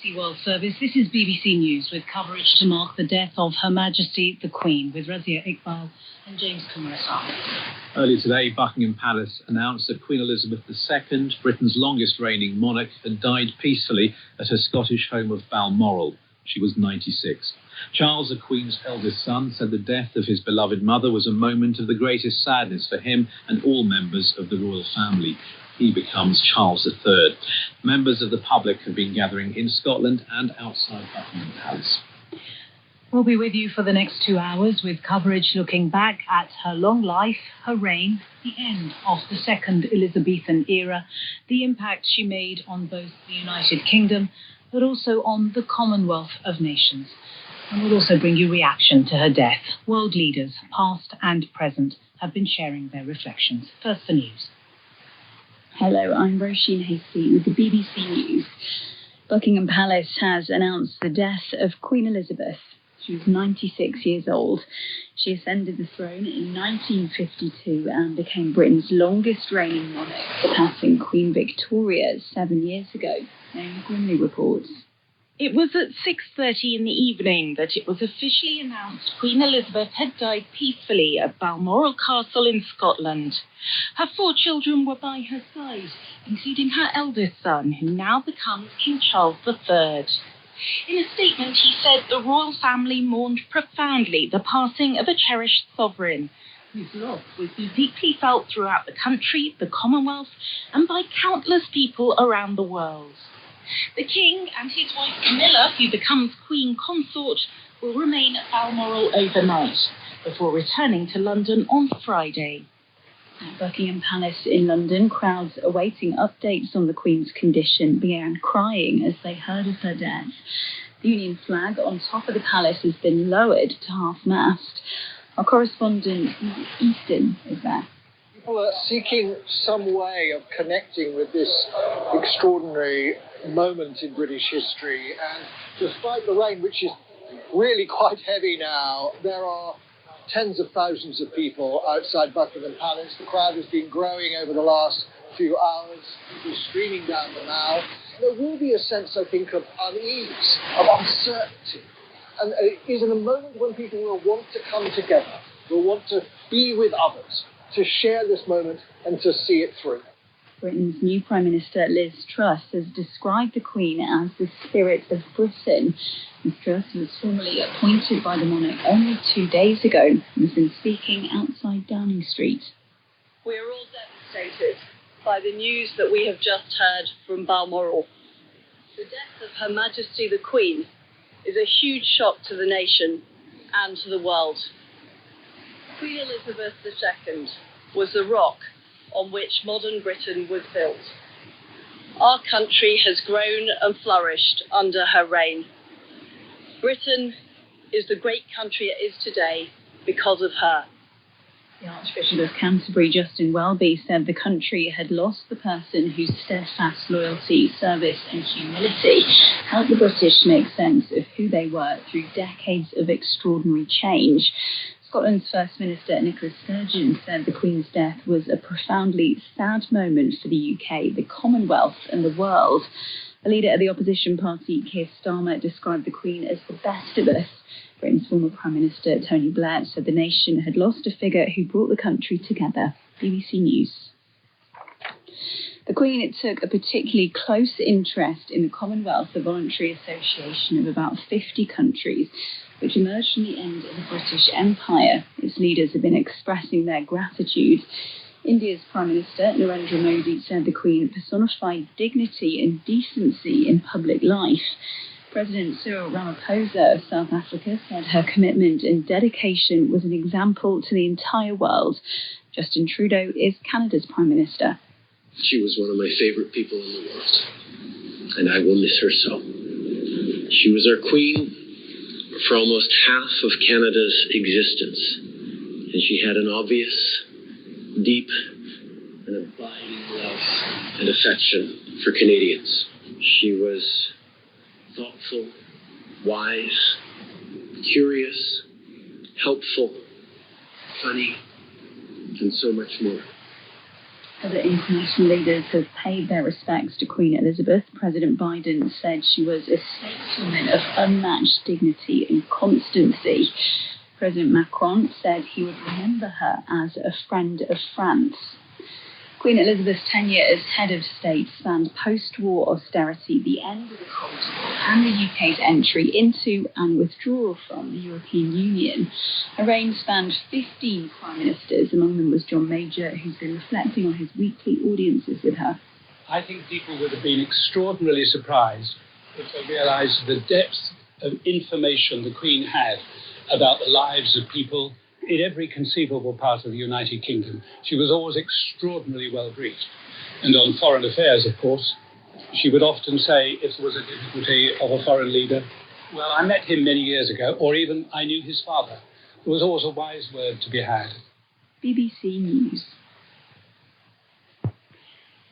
BBC World Service. This is BBC News with coverage to mark the death of Her Majesty the Queen with Razia Iqbal and James Kumar. Earlier today, Buckingham Palace announced that Queen Elizabeth II, Britain's longest reigning monarch, had died peacefully at her Scottish home of Balmoral. She was 96. Charles, the Queen's eldest son, said the death of his beloved mother was a moment of the greatest sadness for him and all members of the royal family. He becomes Charles III. Members of the public have been gathering in Scotland and outside Buckingham Palace. We'll be with you for the next 2 hours with coverage looking back at her long life, her reign, the end of the second Elizabethan era, the impact she made on both the United Kingdom but also on the Commonwealth of Nations. And we'll also bring you reaction to her death. World leaders, past and present, have been sharing their reflections. First, the news. Hello, I'm Roisin Hasty with the BBC News. Buckingham Palace has announced the death of Queen Elizabeth. She was 96 years old. She ascended the throne in 1952 and became Britain's longest reigning monarch, surpassing Queen Victoria 7 years ago. Naomi Grimley reports. It was at 6:30 in the evening that it was officially announced Queen Elizabeth had died peacefully at Balmoral Castle in Scotland. Her 4 children were by her side, including her eldest son, who now becomes King Charles III. In a statement, he said the royal family mourned profoundly the passing of a cherished sovereign, whose loss would be deeply felt throughout the country, the Commonwealth, and by countless people around the world. The King and his wife Camilla, who becomes Queen Consort, will remain at Balmoral overnight, before returning to London on Friday. At Buckingham Palace in London, crowds awaiting updates on the Queen's condition began crying as they heard of her death. The Union flag on top of the palace has been lowered to half-mast. Our correspondent, Easton, is there. People are seeking some way of connecting with this extraordinary moment in British history, and despite the rain, which is really quite heavy now, there are tens of thousands of people outside Buckingham Palace. The crowd has been growing over the last few hours, people streaming down the Mall. There will be a sense, I think, of unease, of uncertainty, and it is in a moment when people will want to come together, will want to be with others, to share this moment and to see it through. Britain's new Prime Minister Liz Truss has described the Queen as the spirit of Britain. Ms Truss was formally appointed by the monarch only 2 days ago and has been speaking outside Downing Street. We are all devastated by the news that we have just heard from Balmoral. The death of Her Majesty the Queen is a huge shock to the nation and to the world. Queen Elizabeth II was the rock on which modern Britain was built. Our country has grown and flourished under her reign. Britain is the great country it is today because of her. The Archbishop of Canterbury, Justin Welby, said the country had lost the person whose steadfast loyalty, service and humility helped the British make sense of who they were through decades of extraordinary change. Scotland's First Minister Nicola Sturgeon said the Queen's death was a profoundly sad moment for the UK, the Commonwealth and the world. The leader of the opposition party, Keir Starmer, described the Queen as the best of us. Britain's former Prime Minister Tony Blair said the nation had lost a figure who brought the country together. BBC News. The Queen took a particularly close interest in the Commonwealth, a voluntary association of about 50 countries, which emerged from the end of the British Empire. Its leaders have been expressing their gratitude. India's Prime Minister Narendra Modi said the Queen personified dignity and decency in public life. President Cyril Ramaphosa of South Africa said her commitment and dedication was an example to the entire world. Justin Trudeau is Canada's Prime Minister. She was one of my favorite people in the world, and I will miss her so. She was our queen for almost half of Canada's existence, and she had an obvious, deep, and abiding love and affection for Canadians. She was thoughtful, wise, curious, helpful, funny, and so much more. Other international leaders have paid their respects to Queen Elizabeth. President Biden said she was a stateswoman of unmatched dignity and constancy. President Macron said he would remember her as a friend of France. Queen Elizabeth's tenure as head of state spanned post-war austerity, the end of the Cold War, and the UK's entry into and withdrawal from the European Union. Her reign spanned 15 prime ministers. Among them was John Major, who's been reflecting on his weekly audiences with her. I think people would have been extraordinarily surprised if they realised the depth of information the Queen had about the lives of people in every conceivable part of the United Kingdom. She was always extraordinarily well briefed. And on foreign affairs, of course, she would often say, if there was a difficulty of a foreign leader, well, I met him many years ago, or even I knew his father. There was always a wise word to be had. BBC News.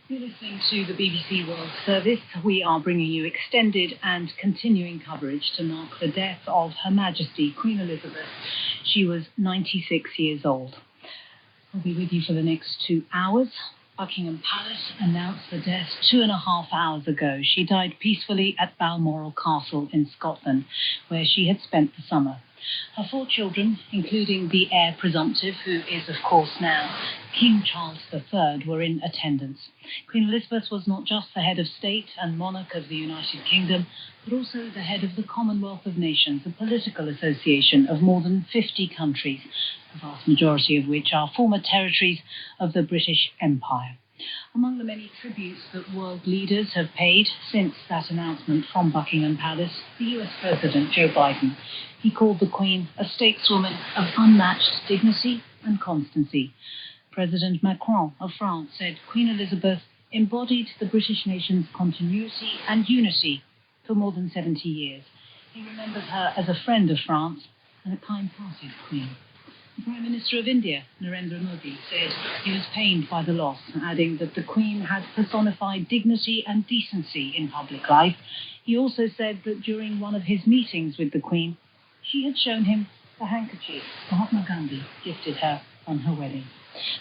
You're listening to the BBC World Service. We are bringing you extended and continuing coverage to mark the death of Her Majesty Queen Elizabeth. She was 96 years old. We'll be with you for the next 2 hours. Buckingham Palace announced the death 2.5 hours ago. She died peacefully at Balmoral Castle in Scotland, where she had spent the summer. Her 4 children, including the heir presumptive, who is, of course, now King Charles III, were in attendance. Queen Elizabeth was not just the head of state and monarch of the United Kingdom, but also the head of the Commonwealth of Nations, a political association of more than 50 countries, the vast majority of which are former territories of the British Empire. Among the many tributes that world leaders have paid since that announcement from Buckingham Palace, the US President Joe Biden. He called the Queen a stateswoman of unmatched dignity and constancy. President Macron of France said Queen Elizabeth embodied the British nation's continuity and unity for more than 70 years. He remembers her as a friend of France and a kind-hearted queen. The Prime Minister of India, Narendra Modi, said he was pained by the loss, adding that the Queen had personified dignity and decency in public life. He also said that during one of his meetings with the Queen, she had shown him the handkerchief Mahatma Gandhi gifted her on her wedding.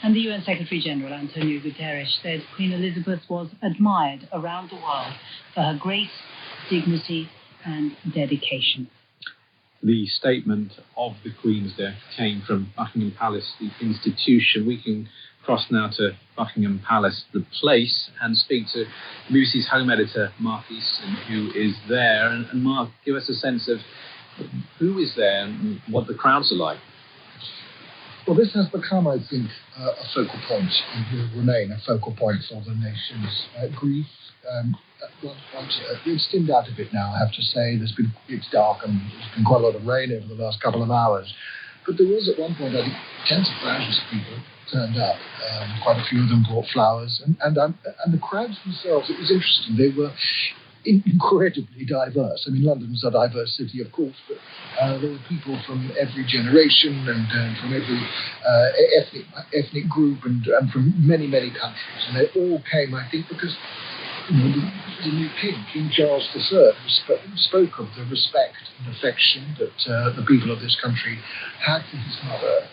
And the UN Secretary-General, Antonio Guterres, said Queen Elizabeth was admired around the world for her grace, dignity and dedication. The statement of the Queen's death came from Buckingham Palace, the institution. We can cross now to Buckingham Palace, the place, and speak to BBC's home editor, Mark Easton, who is there. And Mark, give us a sense of who is there and what the crowds are like. Well, this has become, I think, a focal point and will remain a focal point for the nation's grief. It's thinned out a bit now, I have to say. It's dark and there's been quite a lot of rain over the last couple of hours. But there was at one point, I think, tens of thousands of people turned up. Quite a few of them brought flowers. And the crowds themselves, it was interesting. They were incredibly diverse. I mean, London's a diverse city, of course, but there were people from every generation and from every ethnic group and from many, many countries. And they all came, I think, because the new king, King Charles III, spoke of the respect and affection that the people of this country had for his mother.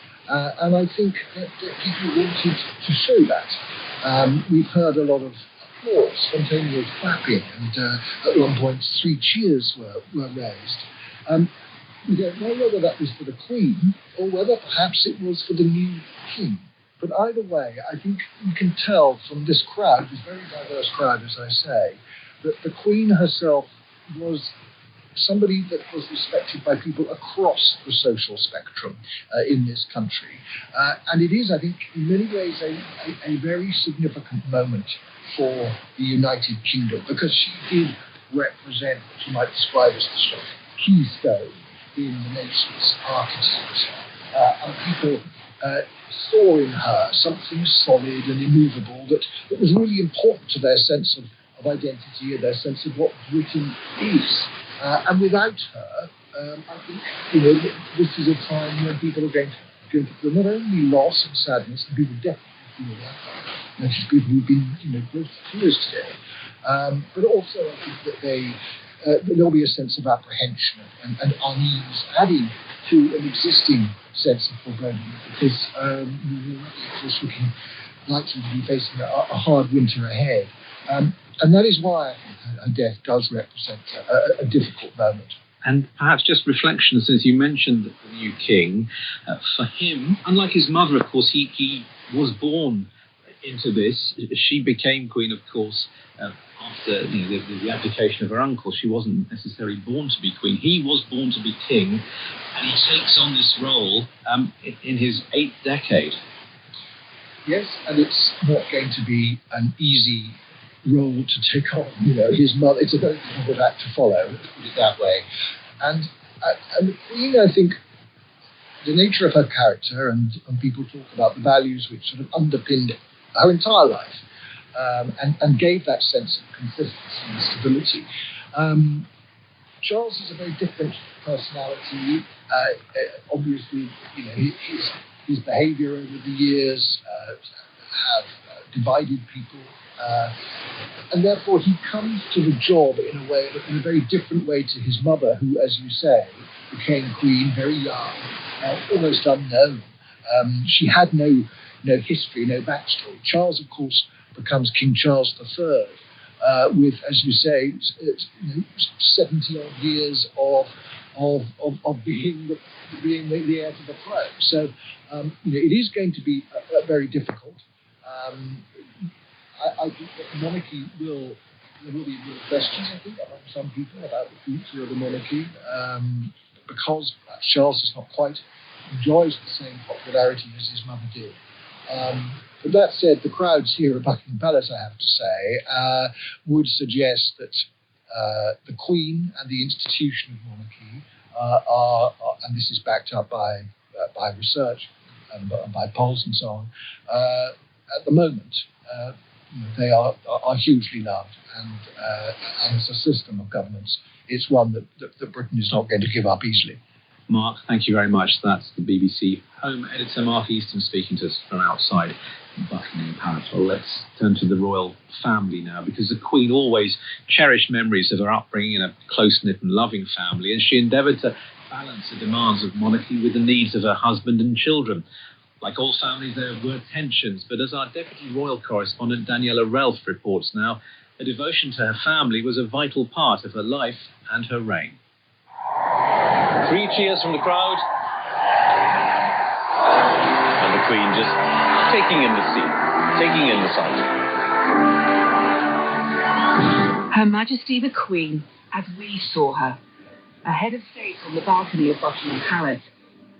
And I think that people wanted to show that. We've heard a lot of applause, spontaneous clapping, and at one point 3 cheers were raised. We don't know whether that was for the Queen or whether perhaps it was for the new king. But either way, I think you can tell from this crowd, this very diverse crowd, as I say, that the Queen herself was somebody that was respected by people across the social spectrum in this country. And it is, I think, in many ways a very significant moment for the United Kingdom, because she did represent what you might describe as the sort of keystone in the nation's architecture. And people saw in her something solid and immovable that was really important to their sense of identity and their sense of what Britain is. And without her, I think this is a time when people are going to feel not only loss and sadness, and people definitely feel that. There's people who've been close to tears today, but also I think that there'll be a sense of apprehension and unease adding to an existing sense of foreboding, because we were of course looking likely to be facing a hard winter ahead. And that is why I think her death does represent a difficult moment. And perhaps just reflection, since you mentioned the new king, for him, unlike his mother, of course, he was born into this. She became queen, of course, after the abdication of her uncle. She wasn't necessarily born to be queen. He was born to be king, and he takes on this role in his 8th decade. Yes, and it's not going to be an easy role to take on. His mother, it's a very difficult act to follow, let's put it that way. And the Queen, I think, the nature of her character, and people talk about the values which sort of underpinned her entire life, and gave that sense of consistency and stability. Charles is a very different personality. Obviously, his behaviour over the years have divided people, and therefore he comes to the job in a very different way to his mother, who, as you say, became queen very young, almost unknown. She had no history, no backstory. Charles, of course, becomes King Charles III with, as you say, 70-odd years of being the heir to the throne. So it is going to be very difficult. I think that the monarchy there will be real questions, I think, among some people about the future of the monarchy, because Charles has not quite enjoys the same popularity as his mother did. But that said, the crowds here at Buckingham Palace, I have to say, would suggest that the Queen and the institution of monarchy are, and this is backed up by research and by polls and so on, at the moment, they are hugely loved, and as a system of governance, it's one that Britain is not going to give up easily. Mark, thank you very much. That's the BBC Home Editor, Mark Easton, speaking to us from outside Buckingham Palace. Well, let's turn to the royal family now, because the Queen always cherished memories of her upbringing in a close-knit and loving family, and she endeavoured to balance the demands of monarchy with the needs of her husband and children. Like all families, there were tensions, but as our Deputy Royal Correspondent Daniela Relf reports now, her devotion to her family was a vital part of her life and her reign. 3 cheers from the crowd, and the Queen just taking in the scene, taking in the sight. Her Majesty the Queen, as we saw her, a head of state on the balcony of Buckingham Palace,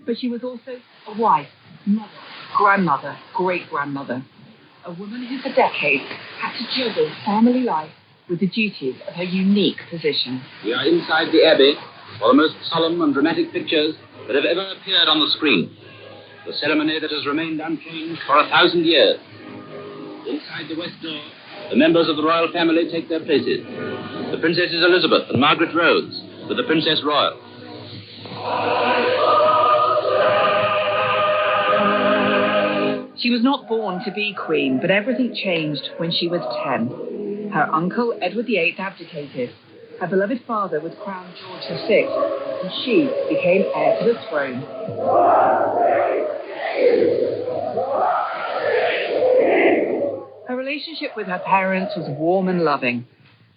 but she was also a wife, mother, grandmother, great-grandmother, a woman who for decades had to juggle family life with the duties of her unique position. We are inside the Abbey for the most solemn and dramatic pictures that have ever appeared on the screen. The ceremony that has remained unchanged for 1,000 years. Inside the west door, the members of the royal family take their places. The Princesses Elizabeth and Margaret Rhodes with the Princess Royal. She was not born to be queen, but everything changed when she was 10. Her uncle, Edward VIII, abdicated. Her beloved father was crowned George VI, and she became heir to the throne. Her relationship with her parents was warm and loving.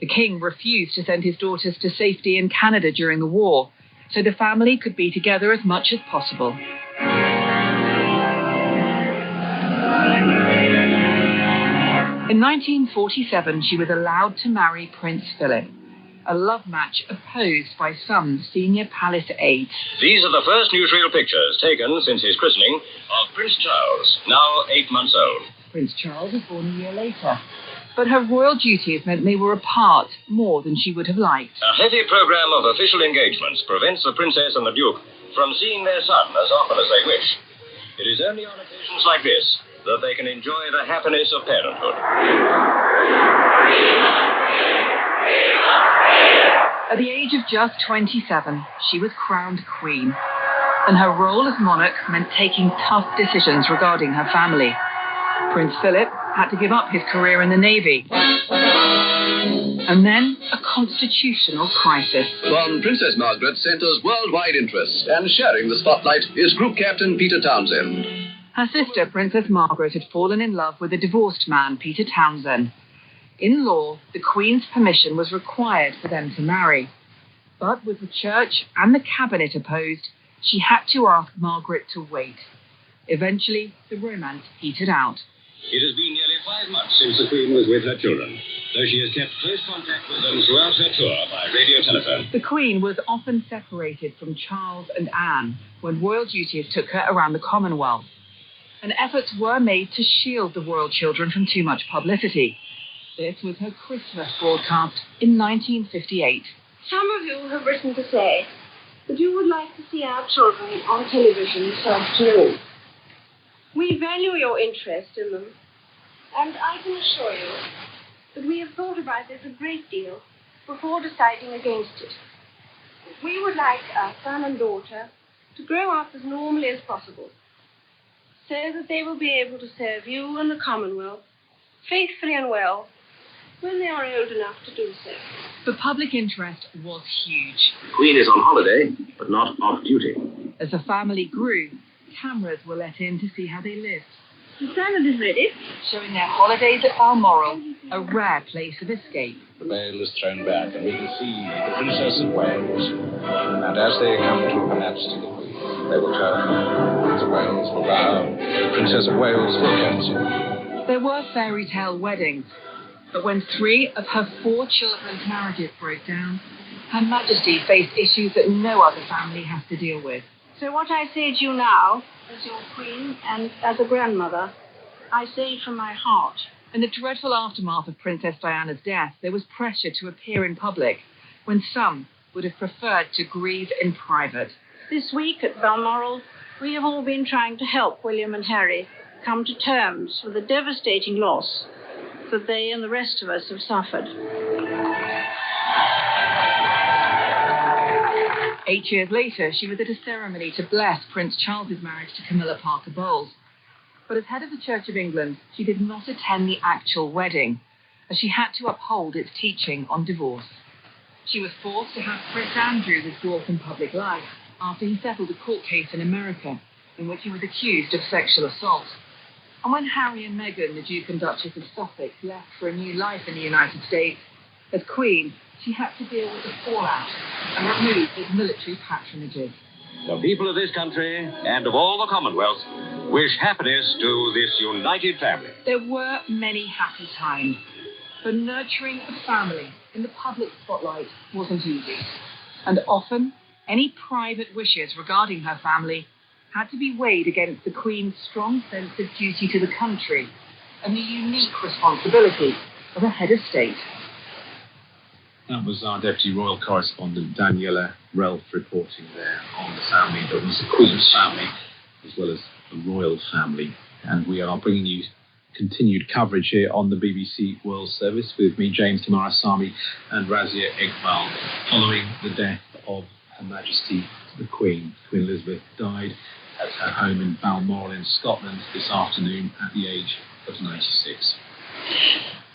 The king refused to send his daughters to safety in Canada during the war, so the family could be together as much as possible. In 1947, she was allowed to marry Prince Philip, a love match opposed by some senior palace aides. These are the first newsreel pictures taken since his christening of Prince Charles, now 8 months old. Prince Charles was born a year later, but her royal duties meant they were apart more than she would have liked. A heavy program of official engagements prevents the princess and the duke from seeing their son as often as they wish. It is only on occasions like this that they can enjoy the happiness of parenthood. At the age of just 27, she was crowned queen, and her role as monarch meant taking tough decisions regarding her family. Prince Philip had to give up his career in the Navy. And then a constitutional crisis. From Princess Margaret centres worldwide interest, and sharing the spotlight is Group Captain Peter Townsend. Her sister, Princess Margaret, had fallen in love with a divorced man, Peter Townsend. In law, the Queen's permission was required for them to marry. But with the Church and the Cabinet opposed, she had to ask Margaret to wait. Eventually, the romance petered out. It has been nearly 5 months since the Queen was with her children, though she has kept close contact with them throughout her tour by radio telephone. The Queen was often separated from Charles and Anne when royal duties took her around the Commonwealth. And efforts were made to shield the royal children from too much publicity. This was her Christmas broadcast in 1958. Some of you have written to say that you would like to see our children on television this afternoon. We value your interest in them, and I can assure you that we have thought about this a great deal before deciding against it. We would like our son and daughter to grow up as normally as possible, so that they will be able to serve you and the Commonwealth faithfully and well when they are old enough to do so. The public interest was huge. The Queen is on holiday, but not off duty. As the family grew, cameras were let in to see how they lived. The salad is ready. Showing their holidays at Balmoral, a rare place of escape. The veil is thrown back and we can see the Princess of Wales. And as they come to Her Majesty the Queen, they will turn. The Wales will bow. The Princess of Wales will curtsy. There were fairy tale weddings, but when 3 of her 4 children's marriages broke down, Her Majesty faced issues that no other family has to deal with. So what I say to you now, as your Queen and as a grandmother, I say from my heart. In the dreadful aftermath of Princess Diana's death, there was pressure to appear in public, when some would have preferred to grieve in private. This week at Balmoral, we have all been trying to help William and Harry come to terms with the devastating loss that they and the rest of us have suffered. 8 years later, she was at a ceremony to bless Prince Charles's marriage to Camilla Parker Bowles. But as head of the Church of England, she did not attend the actual wedding, as she had to uphold its teaching on divorce. She was forced to have Prince Andrew withdraw from public life after he settled a court case in America in which he was accused of sexual assault. And when Harry and Meghan, the Duke and Duchess of Sussex, left for a new life in the United States, as Queen, she had to deal with the fallout and remove his military patronages. The people of this country and of all the Commonwealth wish happiness to this united family. There were many happy times, but nurturing a family in the public spotlight wasn't easy. And often, any private wishes regarding her family had to be weighed against the Queen's strong sense of duty to the country and the unique responsibility of a head of state. That was our Deputy Royal Correspondent Daniela Relf reporting there on the family that was the Queen's family as well as the Royal family. And we are bringing you continued coverage here on the BBC World Service with me, James Tamarasamy, and Razia Iqbal, following the death of Her Majesty the Queen. Queen Elizabeth died at her home in Balmoral in Scotland this afternoon at the age of 96.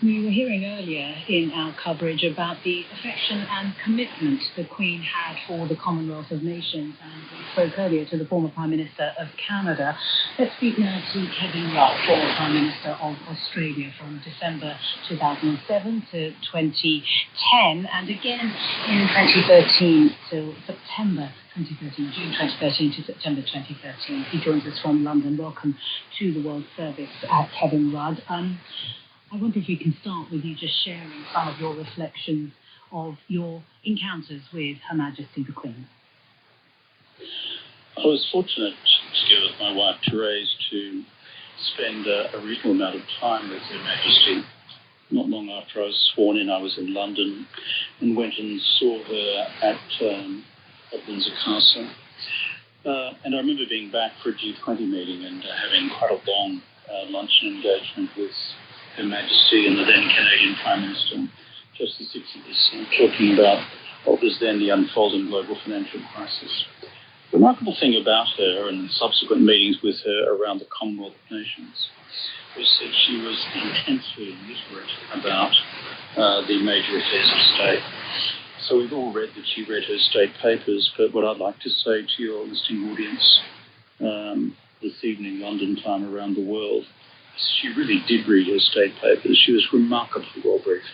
We were hearing earlier in our coverage about the affection and commitment the Queen had for the Commonwealth of Nations, and we spoke earlier to the former Prime Minister of Canada. Let's speak now to Kevin Rudd, former Prime Minister of Australia from December 2007 to 2010, and again in 2013 till September 2013, June 2013 to September 2013. He joins us from London. Welcome to the World Service, Kevin Rudd. I wonder if we can start with you just sharing some of your reflections of your encounters with Her Majesty the Queen. I was fortunate, together with my wife Therese, to spend a reasonable amount of time with Her Majesty. Not long after I was sworn in, I was in London and went and saw her at Windsor Castle. And I remember being back for a G20 meeting and having quite a long luncheon engagement with Her Majesty and the then Canadian Prime Minister, Justice Ixodes, talking about what was then the unfolding global financial crisis. The remarkable thing about her and subsequent meetings with her around the Commonwealth Nations was that she was intensely literate about the major affairs of state. So we've all read that she read her state papers, but what I'd like to say to your listening audience this evening, London time, around the world. She really did read her state papers. She was remarkably well briefed.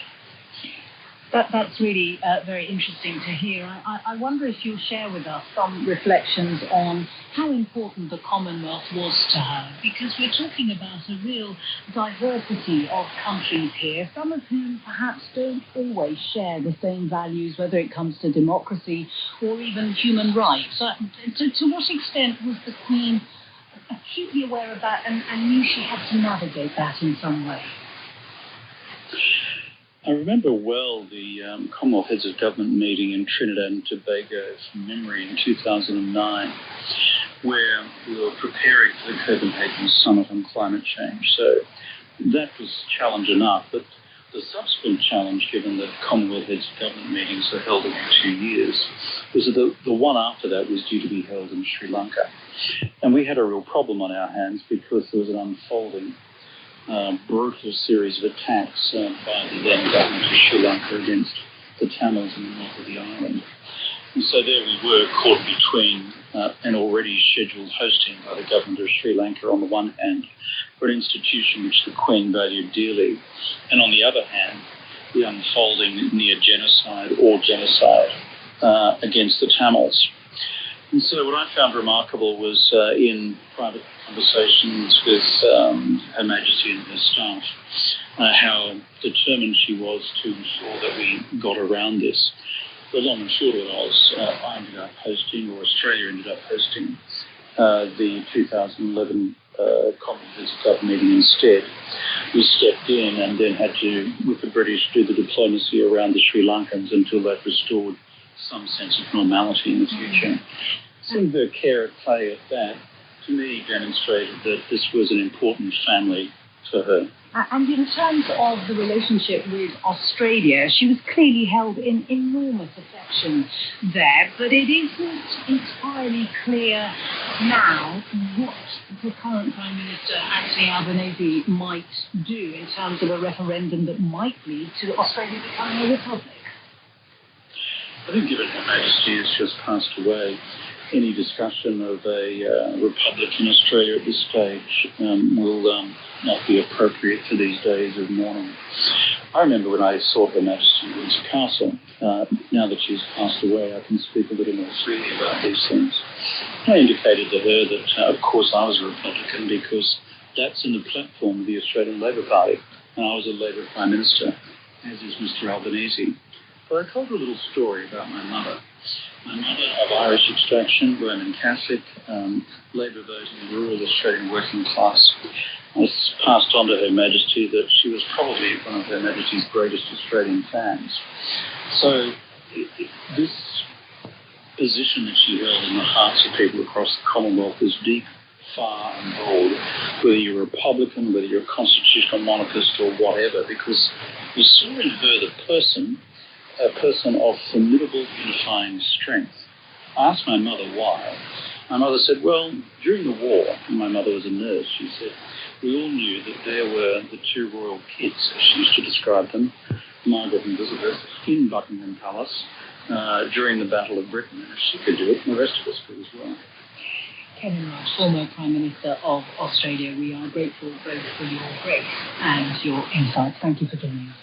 That's really very interesting to hear. I wonder if you'll share with us some reflections on how important the Commonwealth was to her, because we're talking about a real diversity of countries here, some of whom perhaps don't always share the same values, whether it comes to democracy or even human rights. To what extent was the Queen acutely aware of that and knew she had to navigate that in some way? I remember well the Commonwealth Heads of Government meeting in Trinidad and Tobago from memory in 2009, where we were preparing for the Copenhagen Summit on climate change. So that was challenge enough, but the subsequent challenge, given that Commonwealth Heads of Government meetings are held every 2 years, was that the one after that was due to be held in Sri Lanka. And we had a real problem on our hands because there was an unfolding brutal series of attacks by the then government of Sri Lanka against the Tamils in the north of the island. And so there we were caught between an already scheduled hosting by the government of Sri Lanka on the one hand for an institution which the Queen valued dearly, and on the other hand the unfolding near genocide or genocide against the Tamils. And so what I found remarkable was in private conversations with Her Majesty and her staff, how determined she was to ensure that we got around this. The long and short of it was, I ended up hosting, or Australia ended up hosting, the 2011 Commonwealth Heads of Government meeting instead. We stepped in and then had to, with the British, do the diplomacy around the Sri Lankans until they'd restored some sense of normality in the future. Seeing her care at play at that, to me, demonstrated that this was an important family for her. And in terms of the relationship with Australia, she was clearly held in enormous affection there, but it isn't entirely clear now what the current Prime Minister, Anthony Albanese, might do in terms of a referendum that might lead to Australia becoming a republic. I think given Her Majesty has just passed away, any discussion of a republic in Australia at this stage will not be appropriate for these days of mourning. I remember when I saw Her Majesty at Windsor Castle. Now that she's passed away, I can speak a little more freely about these things. I indicated to her that, of course, I was a Republican because that's in the platform of the Australian Labor Party, and I was a Labor Prime Minister, as is Mr Albanese. But I told her a little story about my mother. My mother, of Irish extraction, Roman Catholic, Labour voting, rural Australian working class. I passed on to Her Majesty that she was probably one of Her Majesty's greatest Australian fans. So this position that she held in the hearts of people across the Commonwealth is deep, far and broad, whether you're a Republican, whether you're a constitutional monarchist or whatever, because you saw in her the person, a person of formidable unifying strength. I asked my mother why. My mother said, well, during the war, and my mother was a nurse, she said, we all knew that there were the two royal kids, as she used to describe them, Margaret and Elizabeth, in Buckingham Palace during the Battle of Britain. And if she could do it, the rest of us could as well. Kevin Rudd, former Prime Minister of Australia, we are grateful both for your grace and your insights. Thank you for joining us.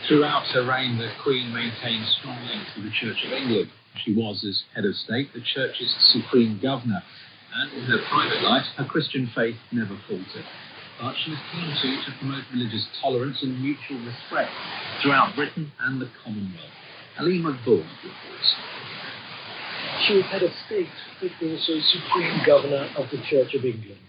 Throughout her reign, the Queen maintained strong links with the Church of England. She was, as head of state, the Church's supreme governor, and in her private life, her Christian faith never faltered. But she was keen too to promote religious tolerance and mutual respect throughout Britain and the Commonwealth. Ali McBourne reports. She was head of state, but also supreme governor of the Church of England.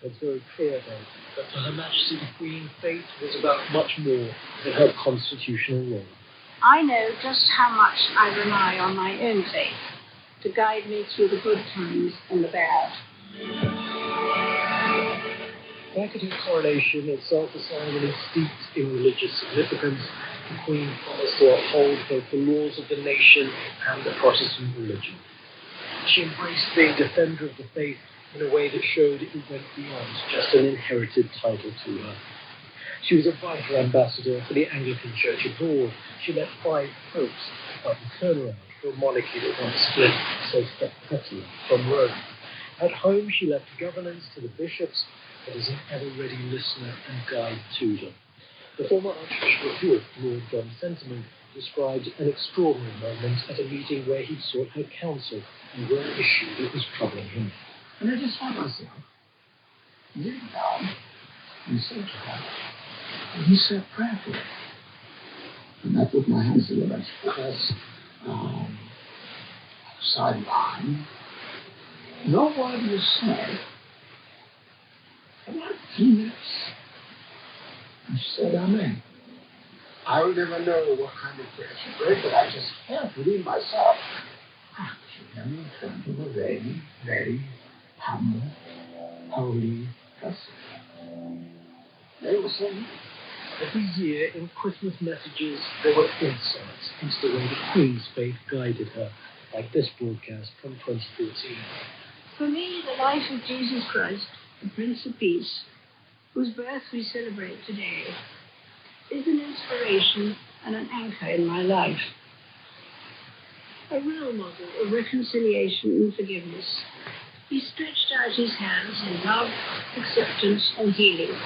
It's very clear, though, that for Her Majesty the Queen, faith was about much more than her constitutional role. I know just how much I rely on my own faith to guide me through the good times and the bad. Back at her coronation, itself a ceremony steeped in religious significance, the Queen promised to uphold both the laws of the nation and the Protestant religion. She embraced being defender of the faith in a way that showed it went beyond just an inherited title to her. She was a vital ambassador for the Anglican Church abroad. She met 5 popes, quite a turnaround for a monarchy that once split so spectacularly from Rome. At home, she left governance to the bishops, but as an ever-ready listener and guide to them. The former Archbishop of York, Lord John Sentiment, described an extraordinary moment at a meeting where he sought her counsel over an issue that was troubling him. And I just found myself kneeling down and said to her, and he said prayerfully, and I put my hands together and pressed sideline. No word was said. About 3 minutes. And she said, Amen. I will never know what kind of prayer she prayed, but I just felt within myself. She came in front of a very, very humble, holy person. They were saying, every year in Christmas messages, there were insights into the way the Queen's faith guided her, like this broadcast from 2014. For me, the life of Jesus Christ, the Prince of Peace, whose birth we celebrate today, is an inspiration and an anchor in my life. A real model of reconciliation and forgiveness. He stretched out his hands in love, acceptance, and healing.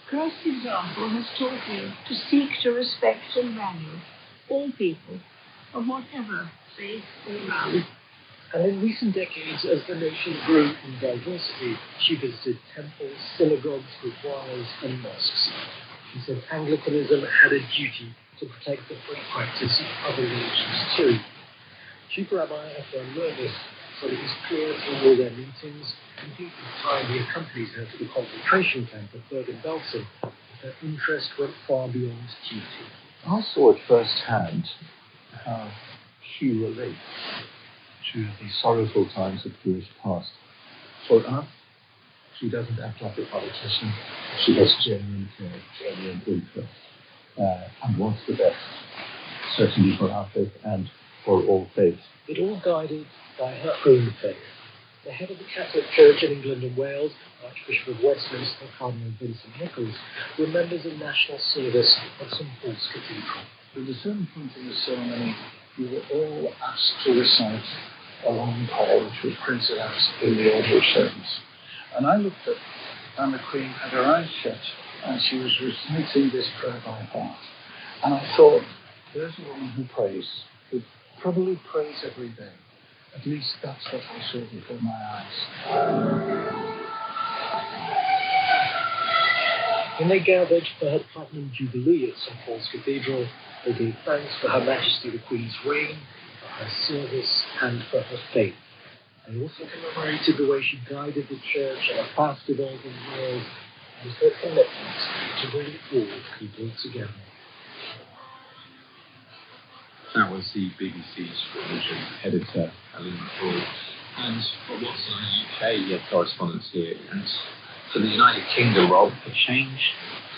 Christ's example has taught me to seek to respect and value all people of whatever faith or rank. And in recent decades, as the nation grew in diversity, she visited temples, synagogues, gurdwaras, and mosques. She said Anglicanism had a duty to protect the free practice of other religions too. Chief Rabbi Ephraim Lernis said it was clear through all their meetings, complete with time he accompanied her to the concentration camp at Bergen-Belsen, that her interest went far beyond duty. I saw it firsthand how she relates to the sorrowful times of Jewish past. For her, she doesn't act like a politician. She has genuine care, genuine interest, and wants the best, certainly for our faith and for all faiths. But all guided by her own faith. The head of the Catholic Church in England and Wales, Archbishop of Westminster, Cardinal Vincent Nichols, remembers a national service at St Paul's Cathedral. With the certain point in the ceremony, we were all asked to recite a long prayer which was printed out in the order of service. And I looked at Anne the Queen, had her eyes shut, and she was reciting this prayer by heart. And I thought, there's a woman who prays, who probably prays every day. At least that's what I saw before my eyes. When they gathered for her Platinum Jubilee at St Paul's Cathedral, they gave thanks for Her Majesty the Queen's reign, for her service, and for her faith. They also commemorated the way she guided the Church in a fast-evolving world and her commitment to bring all people together. That was the BBC's religion editor, Aline Paul. And for what's our UK correspondence here, and for the United Kingdom, Rob, a change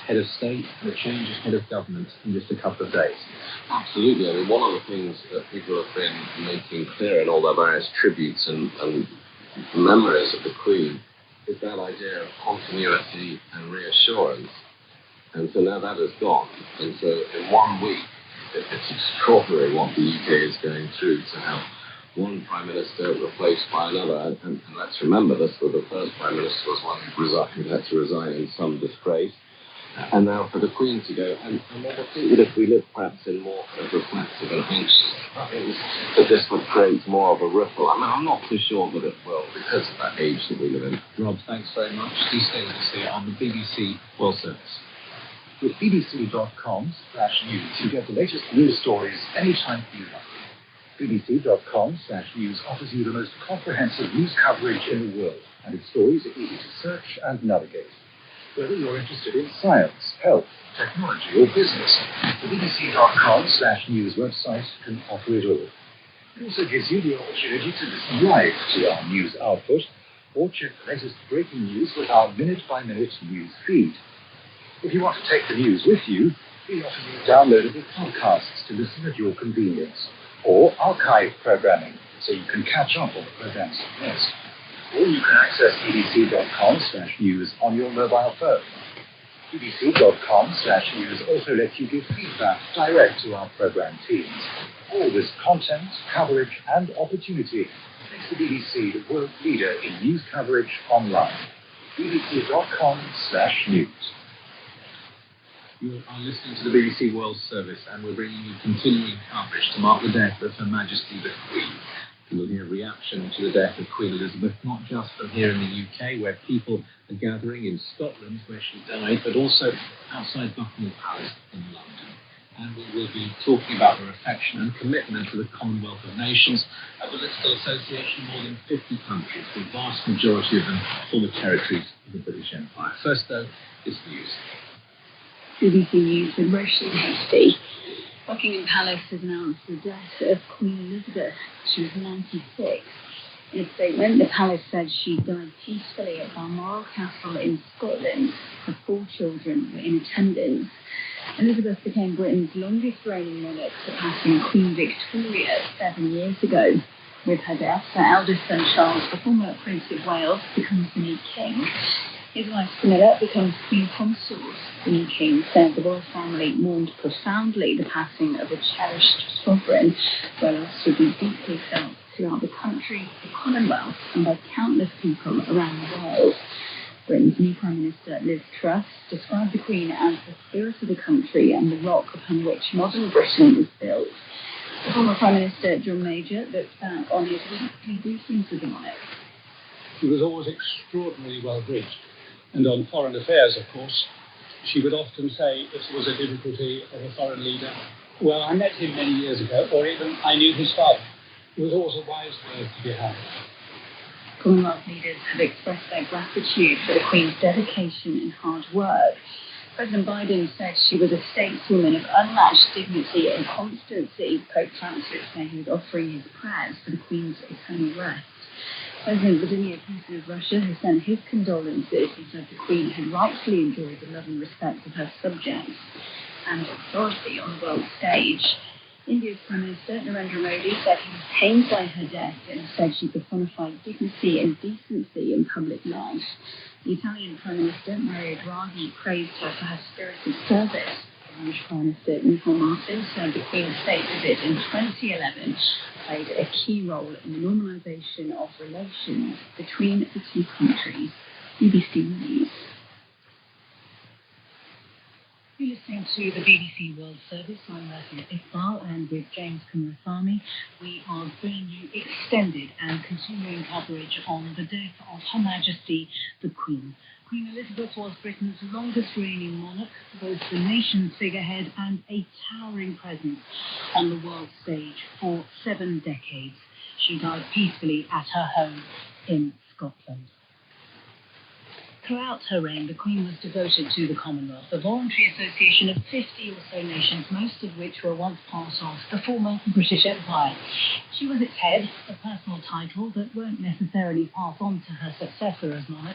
head of state and a change of head of government in just a couple of days. Absolutely. I mean, one of the things that people have been making clear in all their various tributes and memories of the Queen is that idea of continuity and reassurance. And so now that has gone. And so in 1 week, it's extraordinary what the UK is going through to have one Prime Minister replaced by another. And let's remember, this was the first Prime Minister was one who had to resign in some disgrace. And now for the Queen to go. And I think that if we live perhaps in more kind of reflective and anxious times, that this would create more of a ripple. I mean, I'm not too sure that it will because of that age that we live in. Rob, thanks very much. Do stay with us here on the BBC World Service. With bbc.com/news, you get the latest news stories anytime you like. bbc.com/news offers you the most comprehensive news coverage in the world, and its stories are easy to search and navigate. Whether you're interested in science, health, technology, or business, the bbc.com/news website can offer it all. It also gives you the opportunity to listen live to our news output or check the latest breaking news with our minute-by-minute news feed. If you want to take the news with you, we offer you downloadable podcasts to listen at your convenience, or archive programming so you can catch up on the programs you missed. Or you can access bbc.com/news on your mobile phone. bbc.com/news also lets you give feedback direct to our programme teams. All this content, coverage and opportunity makes the BBC the world leader in news coverage online. bbc.com/news. You are listening to the BBC World Service, and we're bringing you continuing coverage to mark the death of Her Majesty the Queen. You will hear a reaction to the death of Queen Elizabeth, not just from here in the UK, where people are gathering, in Scotland, where she died, but also outside Buckingham Palace in London. And we will be talking about her affection and commitment to the Commonwealth of Nations, a political association of more than 50 countries, the vast majority of them former territories of the British Empire. First, though, is news. BBC News with Roisin Hasty. Buckingham Palace has announced the death of Queen Elizabeth. She was 96. In a statement, the palace said she died peacefully at Balmoral Castle in Scotland. Her 4 children were in attendance. Elizabeth became Britain's longest reigning monarch, surpassing Queen Victoria 7 years ago. With her death, her eldest son Charles, the former Prince of Wales, becomes the new king. His wife Camilla becomes Queen Consort. The new king said the royal family mourned profoundly the passing of a cherished sovereign, where loss would be deeply felt throughout the country, the Commonwealth, and by countless people around the world. Britain's new Prime Minister Liz Truss described the Queen as the spirit of the country and the rock upon which modern Britain is built. The former Prime Minister John Major looked back on his weekly briefings with the monarch. He was always extraordinarily well briefed. And on foreign affairs, of course, she would often say, if there was a difficulty of a foreign leader, well, I met him many years ago, or even I knew his father. It was always a wise word to be had. Commonwealth leaders have expressed their gratitude for the Queen's dedication and hard work. President Biden said she was a stateswoman of unmatched dignity and constancy. Pope Francis said he was offering his prayers for the Queen's eternal rest. President Vladimir Putin of Russia has sent his condolences. He said the Queen had rightfully enjoyed the love and respect of her subjects and authority on the world stage. India's Prime Minister Narendra Modi said he was pained by her death and said she personified dignity and decency in public life. The Italian Prime Minister Mario Draghi praised her for her spirit of service. Irish Prime Minister Michael Martin said the Queen's state visit in 2011 played a key role in the normalisation of relations between the two countries. BBC News. You're listening to the BBC World Service. I'm Rasia Iqbal, and with James Kamarasamy, we are bringing you extended and continuing coverage on the death of Her Majesty the Queen. Queen Elizabeth was Britain's longest reigning monarch, both the nation's figurehead and a towering presence on the world stage for 7 decades. She died peacefully at her home in Scotland. Throughout her reign, the Queen was devoted to the Commonwealth, a voluntary association of 50 or so nations, most of which were once part of the former British Empire. She was its head, a personal title that won't necessarily pass on to her successor as monarch,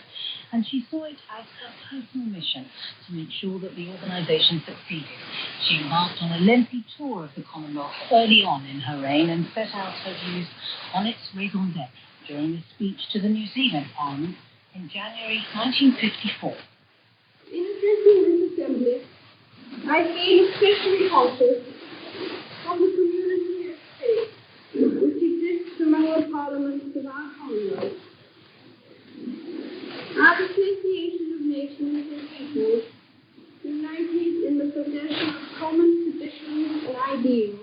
and she saw it as her personal mission to make sure that the organisation succeeded. She embarked on a lengthy tour of the Commonwealth early on in her reign and set out her views on its raison d'etre during a speech to the New Zealand Parliament in January 1954. In addressing this assembly, I feel especially conscious of the community of faith which exists among the parliaments of our Commonwealth. Our association of nations and peoples, united in the possession of common traditions and ideals,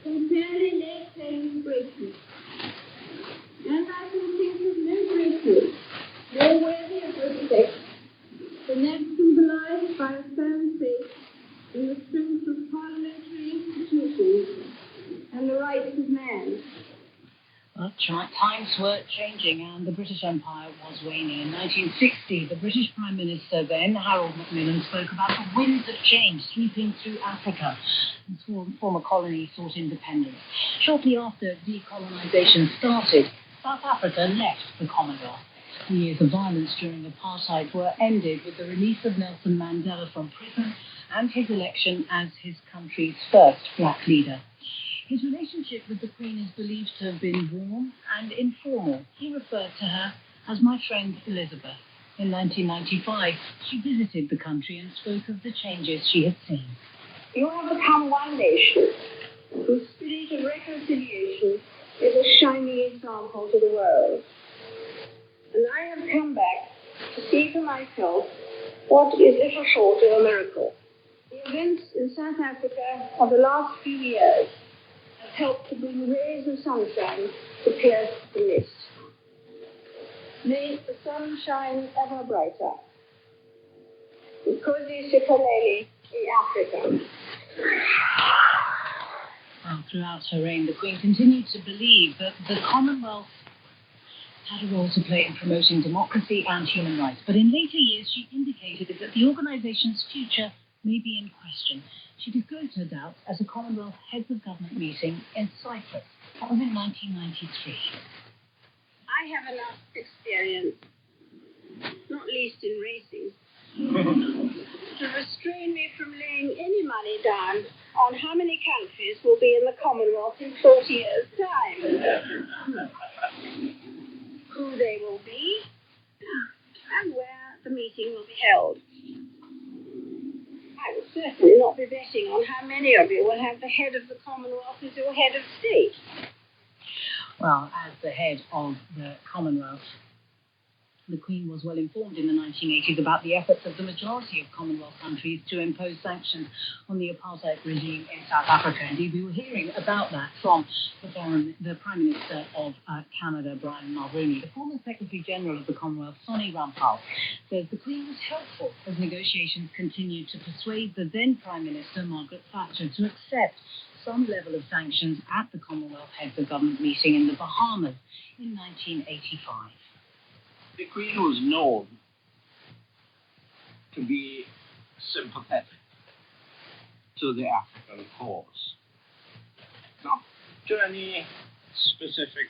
can fairly lay claim to greatness. And I can think of no greatness more worthy of respect than that symbolized by a firm faith in the strength of parliamentary institutions and the rights of man. Well, times were changing and the British Empire was waning. In 1960, the British Prime Minister then, Harold Macmillan, spoke about the winds of change sweeping through Africa. The former colony sought independence. Shortly after decolonisation started, South Africa left the Commonwealth. The years of violence during apartheid were ended with the release of Nelson Mandela from prison and his election as his country's first black leader. His relationship with the Queen is believed to have been warm and informal. He referred to her as my friend Elizabeth. In 1995, she visited the country and spoke of the changes she had seen. You have become one nation whose spirit of reconciliation is a shining example to the world. And I have come back to see for myself what is little short of a miracle. The events in South Africa of the last few years have helped to bring rays of sunshine to pierce the mist. May the sun shine ever brighter. Nkosi Sikelel' in Africa. Well, throughout her reign, the Queen continued to believe that the Commonwealth had a role to play in promoting democracy and human rights. But in later years, she indicated that the organisation's future may be in question. She disclosed her doubts at a Commonwealth Heads of Government meeting in Cyprus. That was in 1993. I have enough experience, not least in racing, to restrain me from laying any money down on how many countries will be in the Commonwealth in 40 years' time, who they will be, and where the meeting will be held. I will certainly not be betting on how many of you will have the head of the Commonwealth as your head of state. Well, as the head of the Commonwealth, the Queen was well informed in the 1980s about the efforts of the majority of Commonwealth countries to impose sanctions on the apartheid regime in South Africa. Indeed, we were hearing about that from the Prime Minister of Canada, Brian Mulroney. The former Secretary General of the Commonwealth, Sonny Rampal, says the Queen was helpful as negotiations continued to persuade the then Prime Minister, Margaret Thatcher, to accept some level of sanctions at the Commonwealth Heads of Government meeting in the Bahamas in 1985. The Queen was known to be sympathetic to the African cause. Not to any specific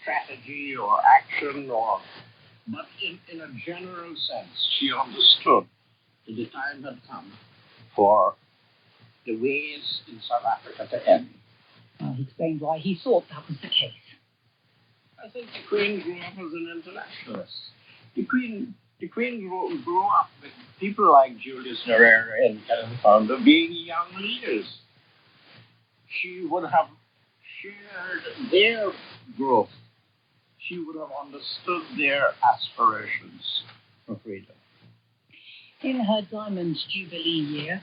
strategy or action, but in a general sense, she understood that the time had come for the ways in South Africa to end. He explained why he thought that was the case. I think the Queen grew up as an internationalist. The Queen grew up with people like Julius Nyerere and Kennedy Founder being young leaders. She would have shared their growth. She would have understood their aspirations for freedom. In her Diamond Jubilee year,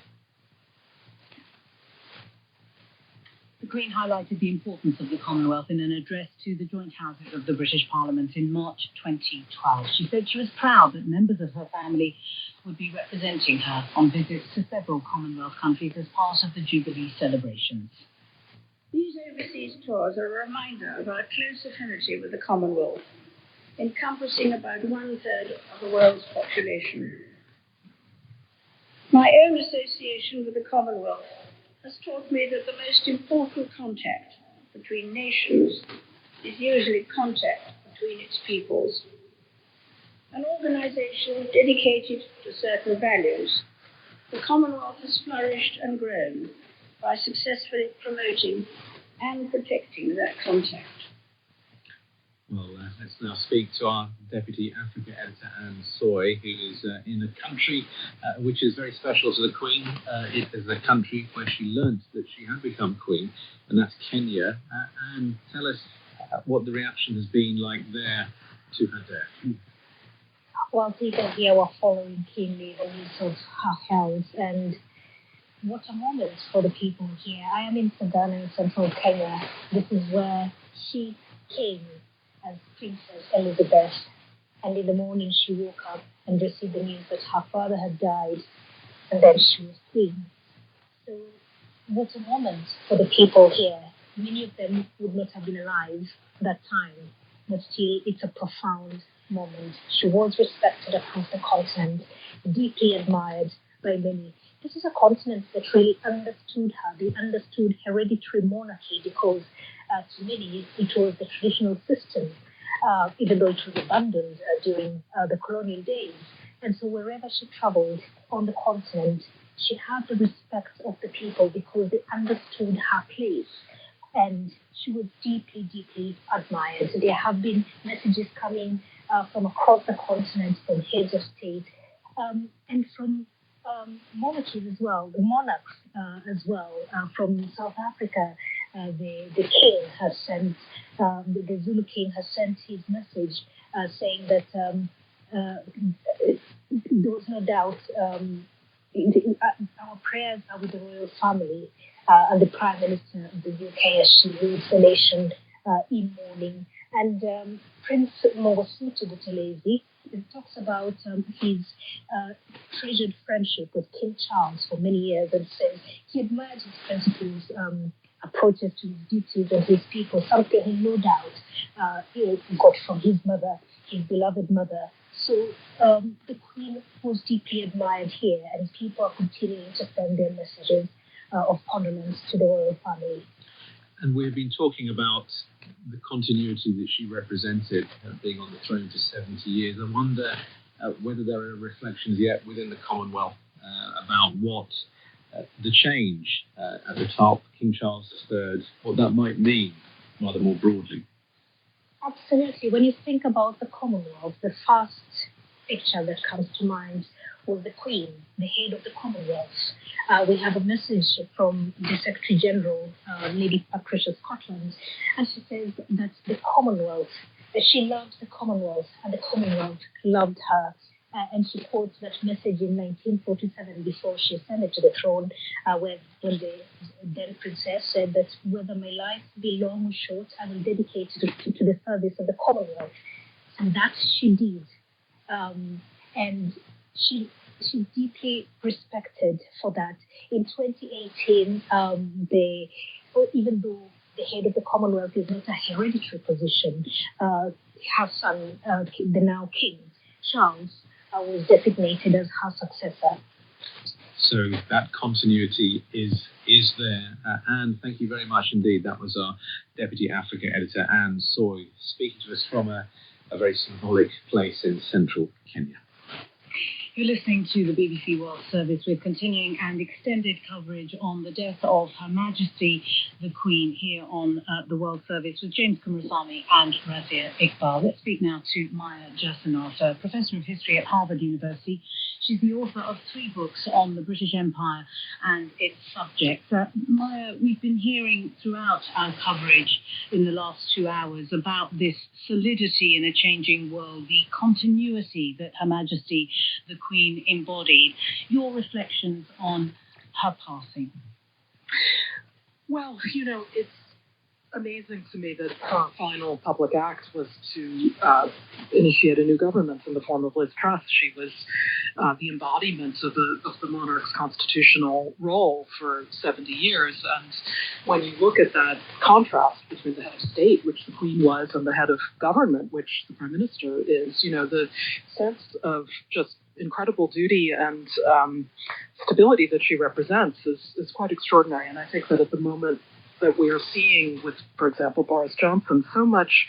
the Queen highlighted the importance of the Commonwealth in an address to the joint houses of the British Parliament in March 2012. She said she was proud that members of her family would be representing her on visits to several Commonwealth countries as part of the Jubilee celebrations. These overseas tours are a reminder of our close affinity with the Commonwealth, encompassing about 1/3 of the world's population. My own association with the Commonwealth has taught me that the most important contact between nations is usually contact between its peoples. An organization dedicated to certain values, the Commonwealth has flourished and grown by successfully promoting and protecting that contact. Well, let's now speak to our Deputy Africa Editor, Anne Soy, who is in a country which is very special to the Queen. It is a country where she learnt that she had become Queen, and that's Kenya. Anne, tell us what the reaction has been like there to her death. Well, people here were following keenly the news of her health, and what a moment for the people here. I am in Sagana in central Kenya. This is where she came as Princess Elizabeth, and in the morning she woke up and received the news that her father had died, and then she was queen. So what a moment for the people here. Many of them would not have been alive that time, but still it's a profound moment. She was respected across the continent, deeply admired by many. This is a continent that really understood her. They understood hereditary monarchy because to many it was the traditional system, even though it was abandoned during the colonial days. And so wherever she traveled on the continent, she had the respect of the people because they understood her place. and she was deeply, deeply admired. So there have been messages coming from across the continent, from heads of state, and from monarchies as well, the monarchs as well. From South Africa, the king has sent, the Zulu king has sent his message saying that there was no doubt our prayers are with the royal family and the Prime Minister of the UK as she leads the nation in mourning. And Prince Mangosuthu Buthelezi talks about his treasured friendship with King Charles for many years and says he admired his principles, approaches to his duties and his people, something he no doubt he got from his mother, his beloved mother. So the Queen was deeply admired here, and people are continuing to send their messages of condolence to the royal family. And we've been talking about the continuity that she represented, being on the throne for 70 years. I wonder whether there are reflections yet within the Commonwealth about what the change at the top, King Charles III, what that might mean rather more broadly. Absolutely. When you think about the Commonwealth, the first picture that comes to mind was the Queen, the head of the Commonwealth. We have a message from the Secretary General, Lady Patricia Scotland, and she says that the Commonwealth, she loved the Commonwealth, and the Commonwealth loved her. And she quotes that message in 1947 before she ascended to the throne, when the then princess said that whether my life be long or short, I will dedicate it to the service of the Commonwealth. And that she did. And she deeply respected for that. In 2018, even though the head of the Commonwealth is not a hereditary position, her son, the now King Charles, was designated as her successor. So that continuity is there. Anne, thank you very much indeed. That was our Deputy Africa Editor, Anne Soy, speaking to us from a very symbolic place in central Kenya. You're listening to the BBC World Service with continuing and extended coverage on the death of Her Majesty the Queen here on the World Service with James Kumrasamy and Razia Iqbal. Let's speak now to Maya Jasanath, Professor of History at Harvard University. She's the author of 3 books on the British Empire and its subjects. Maya, we've been hearing throughout our coverage in the last 2 hours about this solidity in a changing world, the continuity that Her Majesty the Queen embodied. Your reflections on her passing? Well, it's amazing to me that her final public act was to initiate a new government in the form of Liz Truss. She was the embodiment of the monarch's constitutional role for 70 years. And when you look at that contrast between the head of state, which the Queen was, and the head of government, which the Prime Minister is, the sense of just incredible duty and stability that she represents is quite extraordinary. And I think that at the moment that we are seeing with, for example, Boris Johnson, so much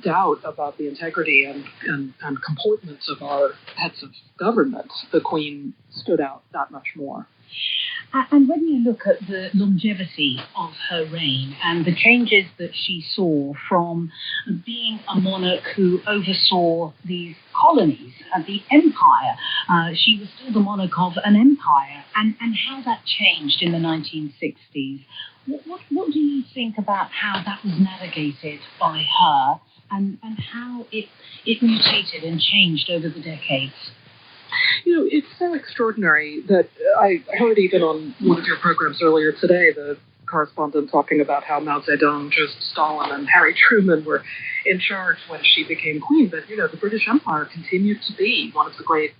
doubt about the integrity and comportment of our heads of government, the Queen stood out that much more. And when you look at the longevity of her reign and the changes that she saw from being a monarch who oversaw these colonies and the empire, she was still the monarch of an empire, and how that changed in the 1960s. What do you think about how that was navigated by her and how it mutated and changed over the decades? It's so extraordinary that I heard even on one of your programs earlier today, the correspondent talking about how Mao Zedong, Joseph Stalin, and Harry Truman were in charge when she became queen. But, the British Empire continued to be one of the great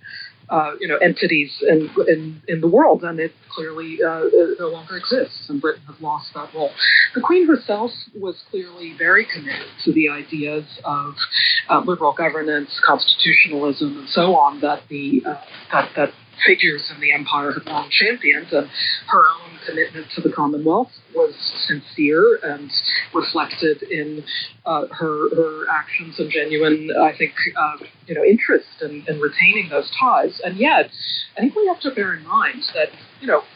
entities in the world, and it clearly no longer exists, and Britain has lost that role. The Queen herself was clearly very committed to the ideas of liberal governance, constitutionalism, and so on that figures in the empire had long championed, and her own commitment to the Commonwealth was sincere and reflected in her actions and genuine, I think, interest in retaining those ties. And yet, I think we have to bear in mind that,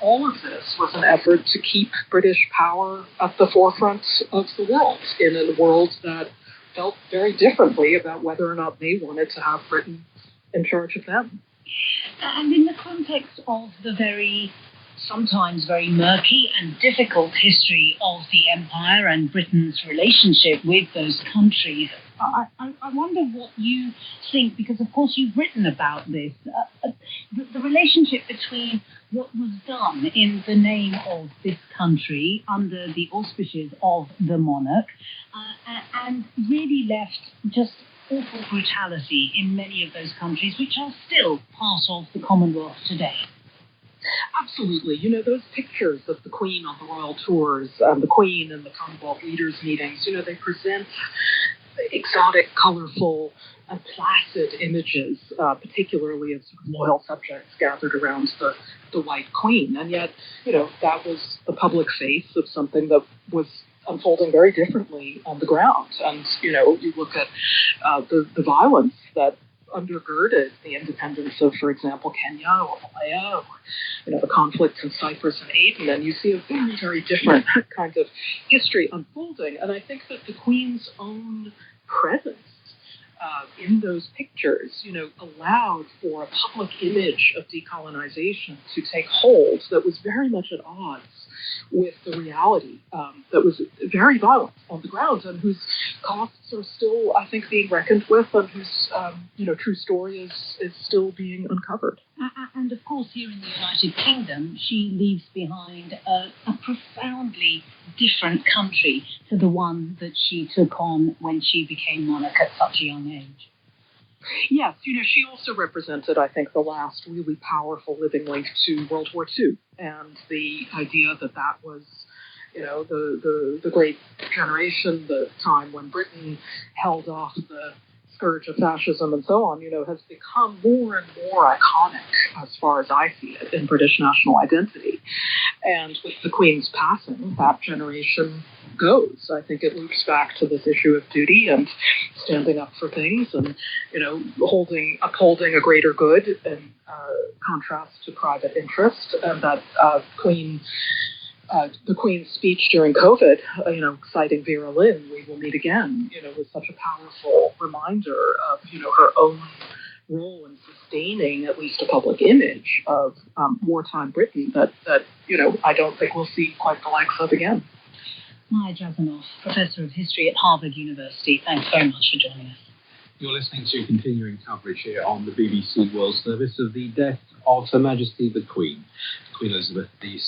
all of this was an effort to keep British power at the forefront of the world, in a world that felt very differently about whether or not they wanted to have Britain in charge of them. And in the context of the sometimes very murky and difficult history of the empire and Britain's relationship with those countries, I wonder what you think, because of course you've written about this, the relationship between what was done in the name of this country under the auspices of the monarch and really left just awful brutality in many of those countries, which are still part of the Commonwealth today. Absolutely. Those pictures of the Queen on the royal tours, the Queen and the Commonwealth leaders' meetings, they present exotic, colorful, and placid images, particularly of sort of loyal subjects gathered around the White Queen. And yet, that was the public face of something that was unfolding very differently on the ground. And, you look at the violence that undergirded the independence of, for example, Kenya or Malaya, or, the conflicts in Cyprus and Aden, and you see a very, very different kind of history unfolding. And I think that the Queen's own presence in those pictures, allowed for a public image of decolonization to take hold that was very much at odds with the reality that was very violent on the ground, and whose costs are still, I think, being reckoned with, and whose true story is still being uncovered. And of course, here in the United Kingdom, she leaves behind a profoundly different country to the one that she took on when she became monarch at such a young age. Yes, she also represented, I think, the last really powerful living link to World War II, and the idea that was, the great generation, the time when Britain held off the scourge of fascism and so on, has become more and more iconic, as far as I see it, in British national identity. And with the Queen's passing, that generation goes. I think it loops back to this issue of duty and standing up for things and, upholding a greater good in contrast to private interest. And that the Queen's speech during COVID, citing Vera Lynn, "We will meet again," was such a powerful reminder of, her own role in sustaining at least a public image of wartime Britain that I don't think we'll see quite the likes of again. Maya Jasanoff, Professor of History at Harvard University, thanks very much for joining us. You're listening to continuing coverage here on the BBC World Service of the death of Her Majesty the Queen. Queen Elizabeth II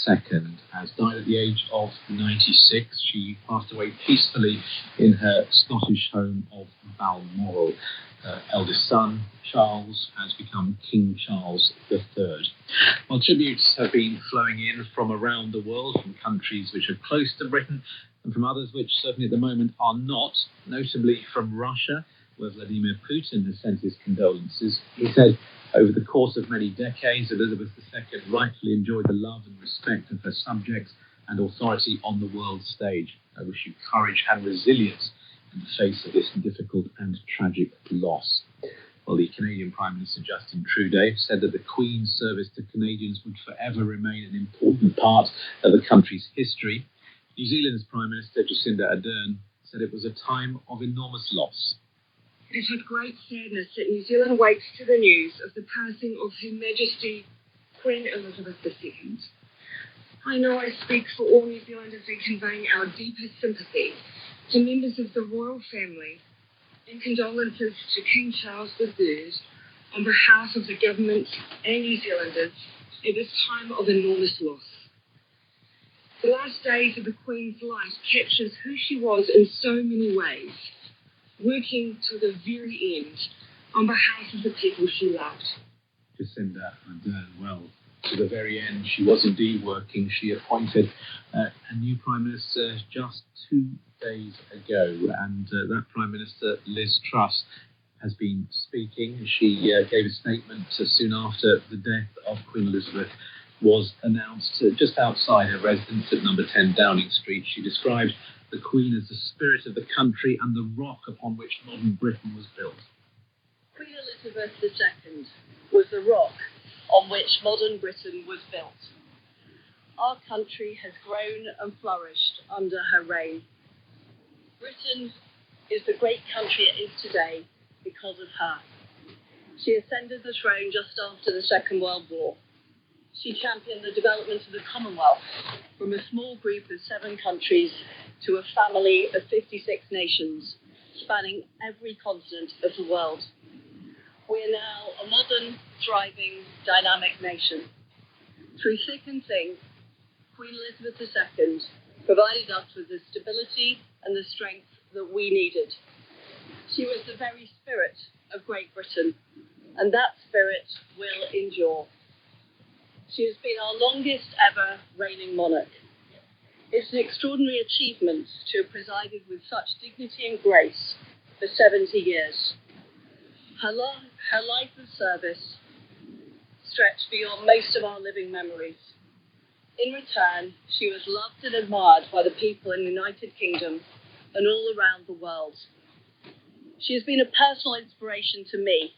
has died at the age of 96. She passed away peacefully in her Scottish home of Balmoral. Her eldest son, Charles, has become King Charles III. Well, tributes have been flowing in from around the world, from countries which are close to Britain and from others which certainly at the moment are not, notably from Russia, where Vladimir Putin has sent his condolences. He said, over the course of many decades, Elizabeth II rightfully enjoyed the love and respect of her subjects and authority on the world stage. I wish you courage and resilience in the face of this difficult and tragic loss. Well, the Canadian Prime Minister Justin Trudeau said that the Queen's service to Canadians would forever remain an important part of the country's history. New Zealand's Prime Minister Jacinda Ardern said it was a time of enormous loss. It is with great sadness that New Zealand wakes to the news of the passing of Her Majesty Queen Elizabeth II. I know I speak for all New Zealanders in conveying our deepest sympathy to members of the royal family and condolences to King Charles III on behalf of the government and New Zealanders at this time of enormous loss. The last days of the Queen's life captures who she was in so many ways, working to the very end on behalf of the people she loved. Jacinda Ardern, well, to the very end, she was indeed working. She appointed a new Prime Minister just 2 days ago, and that Prime Minister, Liz Truss, has been speaking. She gave a statement soon after the death of Queen Elizabeth was announced just outside her residence at number 10 Downing Street. She described the Queen as the spirit of the country and the rock upon which modern Britain was built. Queen Elizabeth II was the rock on which modern Britain was built. Our country has grown and flourished under her reign. Britain is the great country it is today because of her. She ascended the throne just after the Second World War. She championed the development of the Commonwealth from a small group of 7 countries to a family of 56 nations, spanning every continent of the world. We are now a modern, thriving, dynamic nation. Through thick and thin, Queen Elizabeth II provided us with the stability and the strength that we needed. She was the very spirit of Great Britain, and that spirit will endure. She has been our longest ever reigning monarch. It's an extraordinary achievement to have presided with such dignity and grace for 70 years. Her life of service stretched beyond most of our living memories. In return, she was loved and admired by the people in the United Kingdom and all around the world. She has been a personal inspiration to me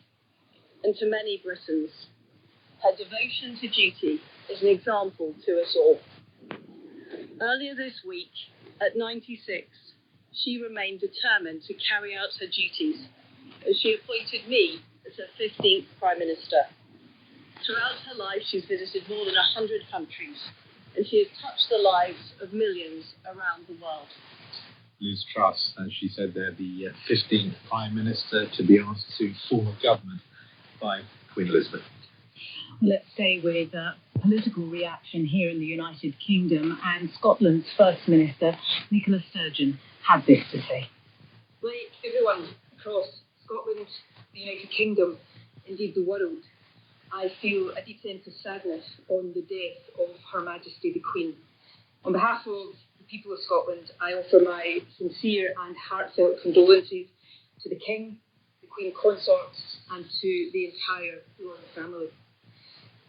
and to many Britons. Her devotion to duty is an example to us all. Earlier this week, at 96, she remained determined to carry out her duties, as she appointed me as her 15th Prime Minister. Throughout her life, she's visited more than 100 countries, and she has touched the lives of millions around the world. Liz Truss, as she said there, the 15th Prime Minister to be asked to form a government by Queen Elizabeth. Let's stay with political reaction here in the United Kingdom, and Scotland's First Minister, Nicola Sturgeon, had this to say. Like everyone across Scotland, the United Kingdom, indeed the world, I feel a deep sense of sadness on the death of Her Majesty the Queen. On behalf of the people of Scotland, I offer my sincere and heartfelt condolences to the King, the Queen Consort, and to the entire royal family.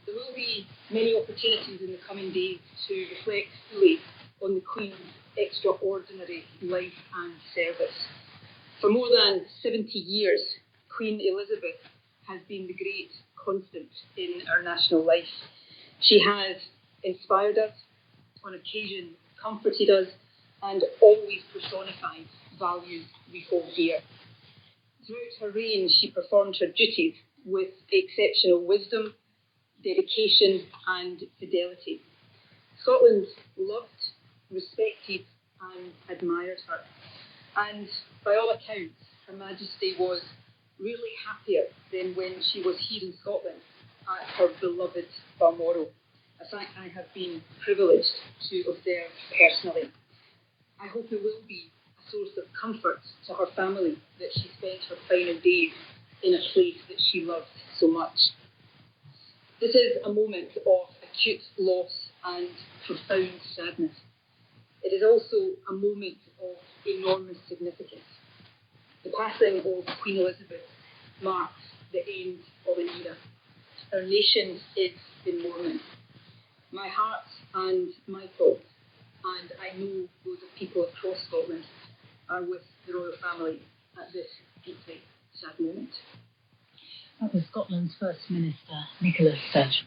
There will be many opportunities in the coming days to reflect fully on the Queen's extraordinary life and service. For more than 70 years, Queen Elizabeth has been the great constant in our national life. She has inspired us, on occasion comforted us, and always personified values we hold dear. Throughout her reign, she performed her duties with exceptional wisdom, dedication and fidelity. Scotland loved, respected and admired her. And by all accounts, Her Majesty was really happier than when she was here in Scotland at her beloved Balmoral, a fact I have been privileged to observe personally. I hope it will be a source of comfort to her family that she spent her final days in a place that she loved so much. This is a moment of acute loss and profound sadness. It is also a moment of enormous significance. The passing of Queen Elizabeth marks the end of an era. Our nation is in mourning. My heart and my thoughts, and I know those of people across Scotland, are with the royal family at this deeply sad moment. That was Scotland's First Minister, Nicola Sturgeon.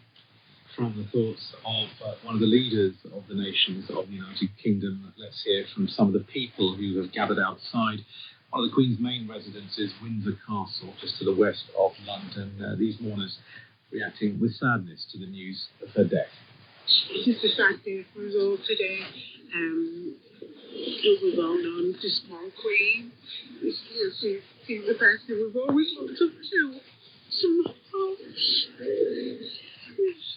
From the thoughts of one of the leaders of the nations of the United Kingdom, let's hear from some of the people who have gathered outside one of the Queen's main residences, Windsor Castle, just to the west of London. These mourners reacting with sadness to the news of her death. It's just a sad day for us all today. We've all known the small Queen. She's the person we've always looked up to. Somehow, it's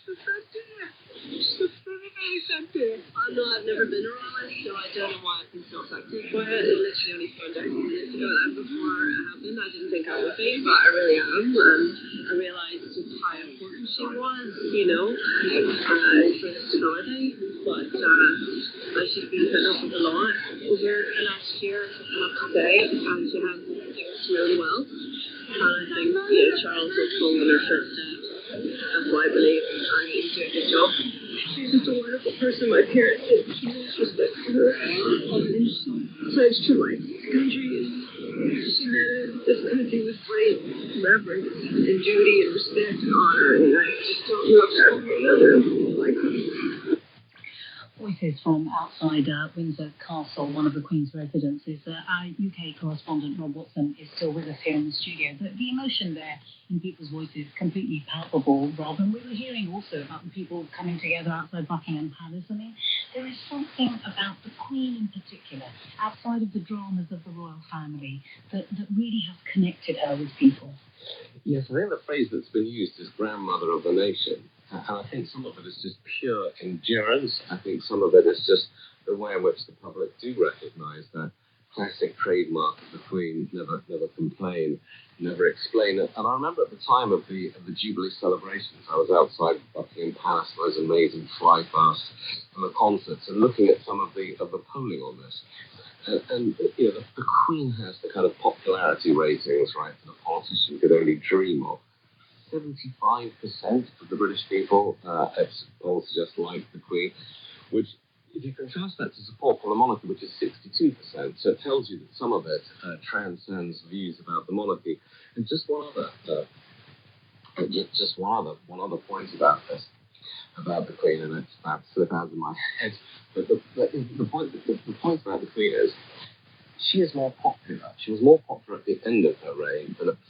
a sad day. It's a very, very sad day. I know I've never been a royalist, so I don't know why I've been so affected by it. I literally only found out 2 minutes ago, and before it happened, I didn't think I would be, but I really am, and I realised just how important she was, you know, for the stability. But she's been putting up with a lot over the last year, I have to say, and she has done really well. think Charles will fall in her footsteps. That's why I believe I'm doing a good job. She's just a wonderful person. My parents did huge respect for her. And she pledged to my country. And she led this country with great reverence and duty and respect and honor. And I just don't know if there will be another like her. Voices from outside Windsor Castle, one of the Queen's residences. Our UK correspondent Rob Watson is still with us here in the studio. The emotion there in people's voices completely palpable, Rob. And we were hearing also about the people coming together outside Buckingham Palace. I mean, there is something about the Queen in particular, outside of the dramas of the royal family, that really has connected her with people. Yes, I think the phrase that's been used is grandmother of the nation. And I think some of it is just pure endurance. I think some of it is just the way in which the public do recognise that classic trademark of the Queen, never complain, never explain it. And I remember at the time of the Jubilee celebrations, I was outside Buckingham Palace, those amazing fly-past and the concerts, and looking at some of the polling on this. And you know, the Queen has the kind of popularity ratings, right, that a politician could only dream of. 75% of the British people polls just like the Queen, which, if you contrast that to support for the monarchy, which is 62%, so it tells you that some of it transcends views about the monarchy. And just one other point about this, about the Queen, and it's about to slip out of my head. But the point about the Queen is, she is more popular. She was more popular at the end of her reign than at the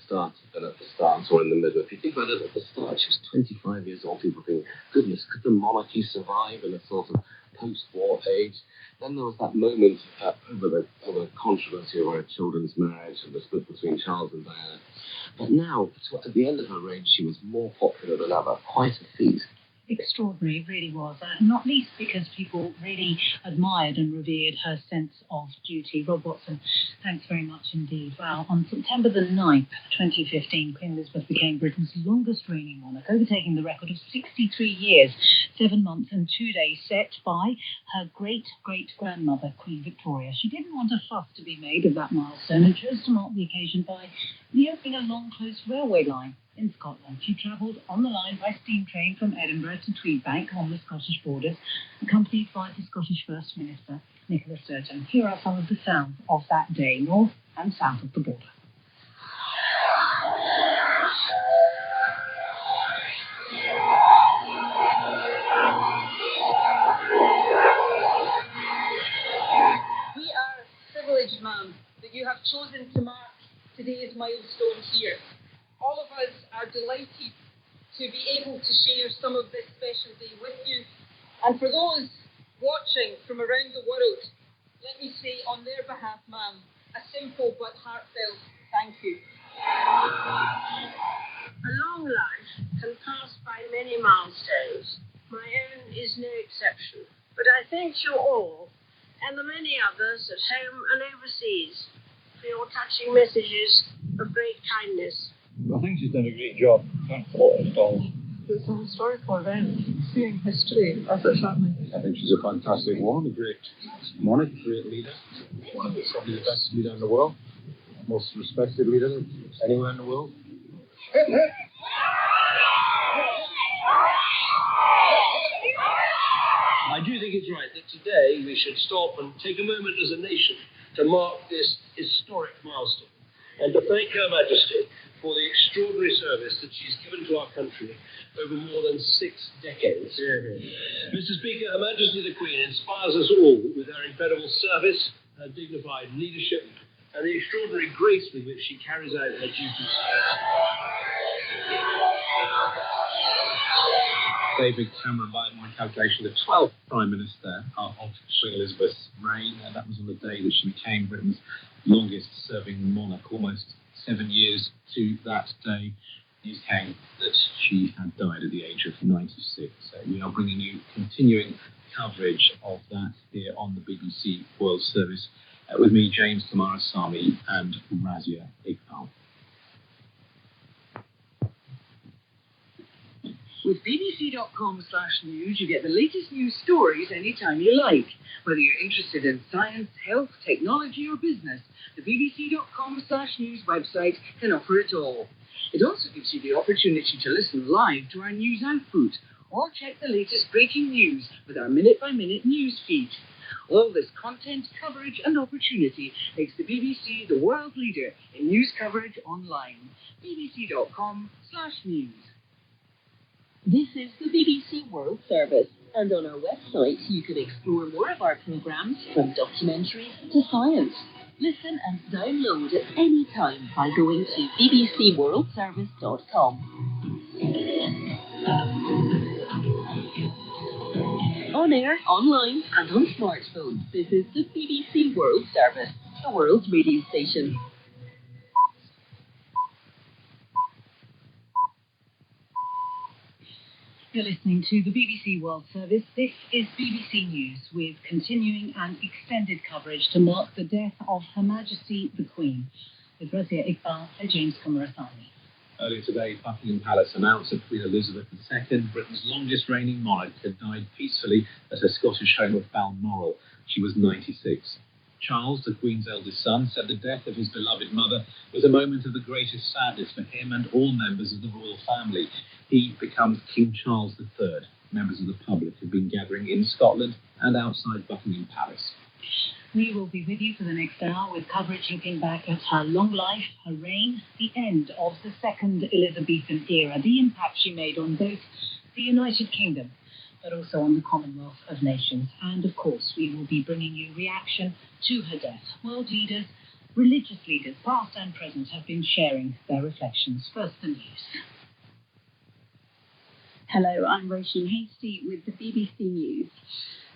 start or in the middle. If you think about it, at the start, she was 25 years old. People think, goodness, could the monarchy survive in a sort of post-war age? Then there was that moment over the controversy over her children's marriage and the split between Charles and Diana. But now, at the end of her reign, she was more popular than ever. Quite a feat. Extraordinary, it really was. Not least because people really admired and revered her sense of duty. Rob Watson, thanks very much indeed. Well, on September the 9th, 2015, Queen Elizabeth became Britain's longest reigning monarch, overtaking the record of 63 years, 7 months and 2 days set by her great-great-grandmother, Queen Victoria. She didn't want a fuss to be made of that milestone and chose to mark the occasion by reopening a long, close railway line in Scotland. She travelled on the line by steam train from Edinburgh to Tweedbank on the Scottish borders, accompanied by the Scottish First Minister, Nicola Sturgeon. Here are some of the sounds of that day, north and south of the border. We are privileged, ma'am, that you have chosen to mark today's milestone here. All of us are delighted to be able to share some of this special day with you. And for those watching from around the world, let me say on their behalf, ma'am, a simple but heartfelt thank you. A long life can pass by many milestones. My own is no exception. But I thank you all, and the many others at home and overseas, for your touching messages of great kindness. I think she's done a great job. Thanks a lot, Paul. It's a historical event, seeing history as it's happening. I think she's a fantastic woman, a great monarch, a great leader. Probably the best leader in the world, most respected leader anywhere in the world. I do think it's right that today we should stop and take a moment as a nation to mark this historic milestone and to thank Her Majesty for the extraordinary service that she's given to our country over more than 6 decades. Mr. Speaker, Her Majesty the Queen inspires us all with her incredible service, her dignified leadership, and the extraordinary grace with which she carries out her duties. David Cameron, by my calculation, the 12th Prime Minister of Queen Elizabeth's reign. That was on the day that she became Britain's longest-serving monarch, almost 7 years to that day. News came that she had died at the age of 96. So we are bringing you continuing coverage of that here on the BBC World Service. With me, James Kumarasamy and Razia Iqbal. With bbc.com/news, you get the latest news stories anytime you like. Whether you're interested in science, health, technology, or business, the bbc.com/news website can offer it all. It also gives you the opportunity to listen live to our news output, or check the latest breaking news with our minute-by-minute news feed. All this content, coverage and opportunity makes the BBC the world leader in news coverage online. bbc.com/news. This is the BBC World Service, and on our website you can explore more of our programmes, from documentaries to science. Listen and download at any time by going to bbcworldservice.com. On air, online and on smartphone, this is the BBC World Service, the world's radio station. You're listening to the BBC World Service. This is BBC News with continuing and extended coverage to mark the death of Her Majesty the Queen. With Razia Iqbal and James Kumarasamy. Earlier today, Buckingham Palace announced that Queen Elizabeth II, Britain's longest reigning monarch, had died peacefully at her Scottish home of Balmoral. She was 96. Charles, the Queen's eldest son, said the death of his beloved mother was a moment of the greatest sadness for him and all members of the royal family. He becomes King Charles III. Members of the public have been gathering in Scotland and outside Buckingham Palace. We will be with you for the next hour with coverage looking back at her long life, her reign, the end of the second Elizabethan era, the impact she made on both the United Kingdom but also on the Commonwealth of Nations. And of course, we will be bringing you reaction to her death. World leaders, religious leaders, past and present, have been sharing their reflections. First, the news. Hello, I'm Roisin Hastie with the BBC News.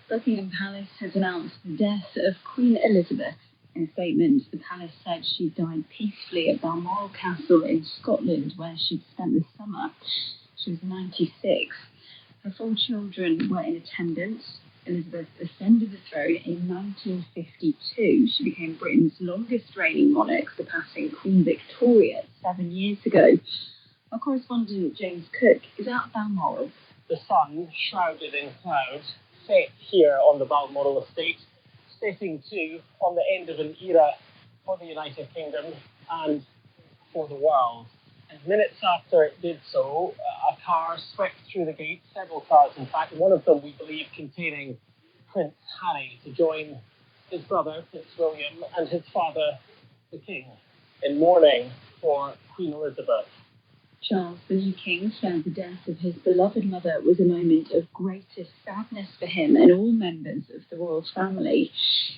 Buckingham Palace has announced the death of Queen Elizabeth. In a statement, the palace said she died peacefully at Balmoral Castle in Scotland, where she'd spent the summer. She was 96. Her 4 children were in attendance. Elizabeth ascended the throne in 1952. She became Britain's longest reigning monarch, surpassing Queen Victoria 7 years ago. Our correspondent James Cook is at Balmoral. The sun, shrouded in clouds, set here on the Balmoral estate, setting too on the end of an era for the United Kingdom and for the world. And minutes after it did so, a car swept through the gate, several cars in fact, one of them we believe containing Prince Harry to join his brother, Prince William, and his father, the King, in mourning for Queen Elizabeth. Charles, the new king, said the death of his beloved mother was a moment of greatest sadness for him and all members of the royal family.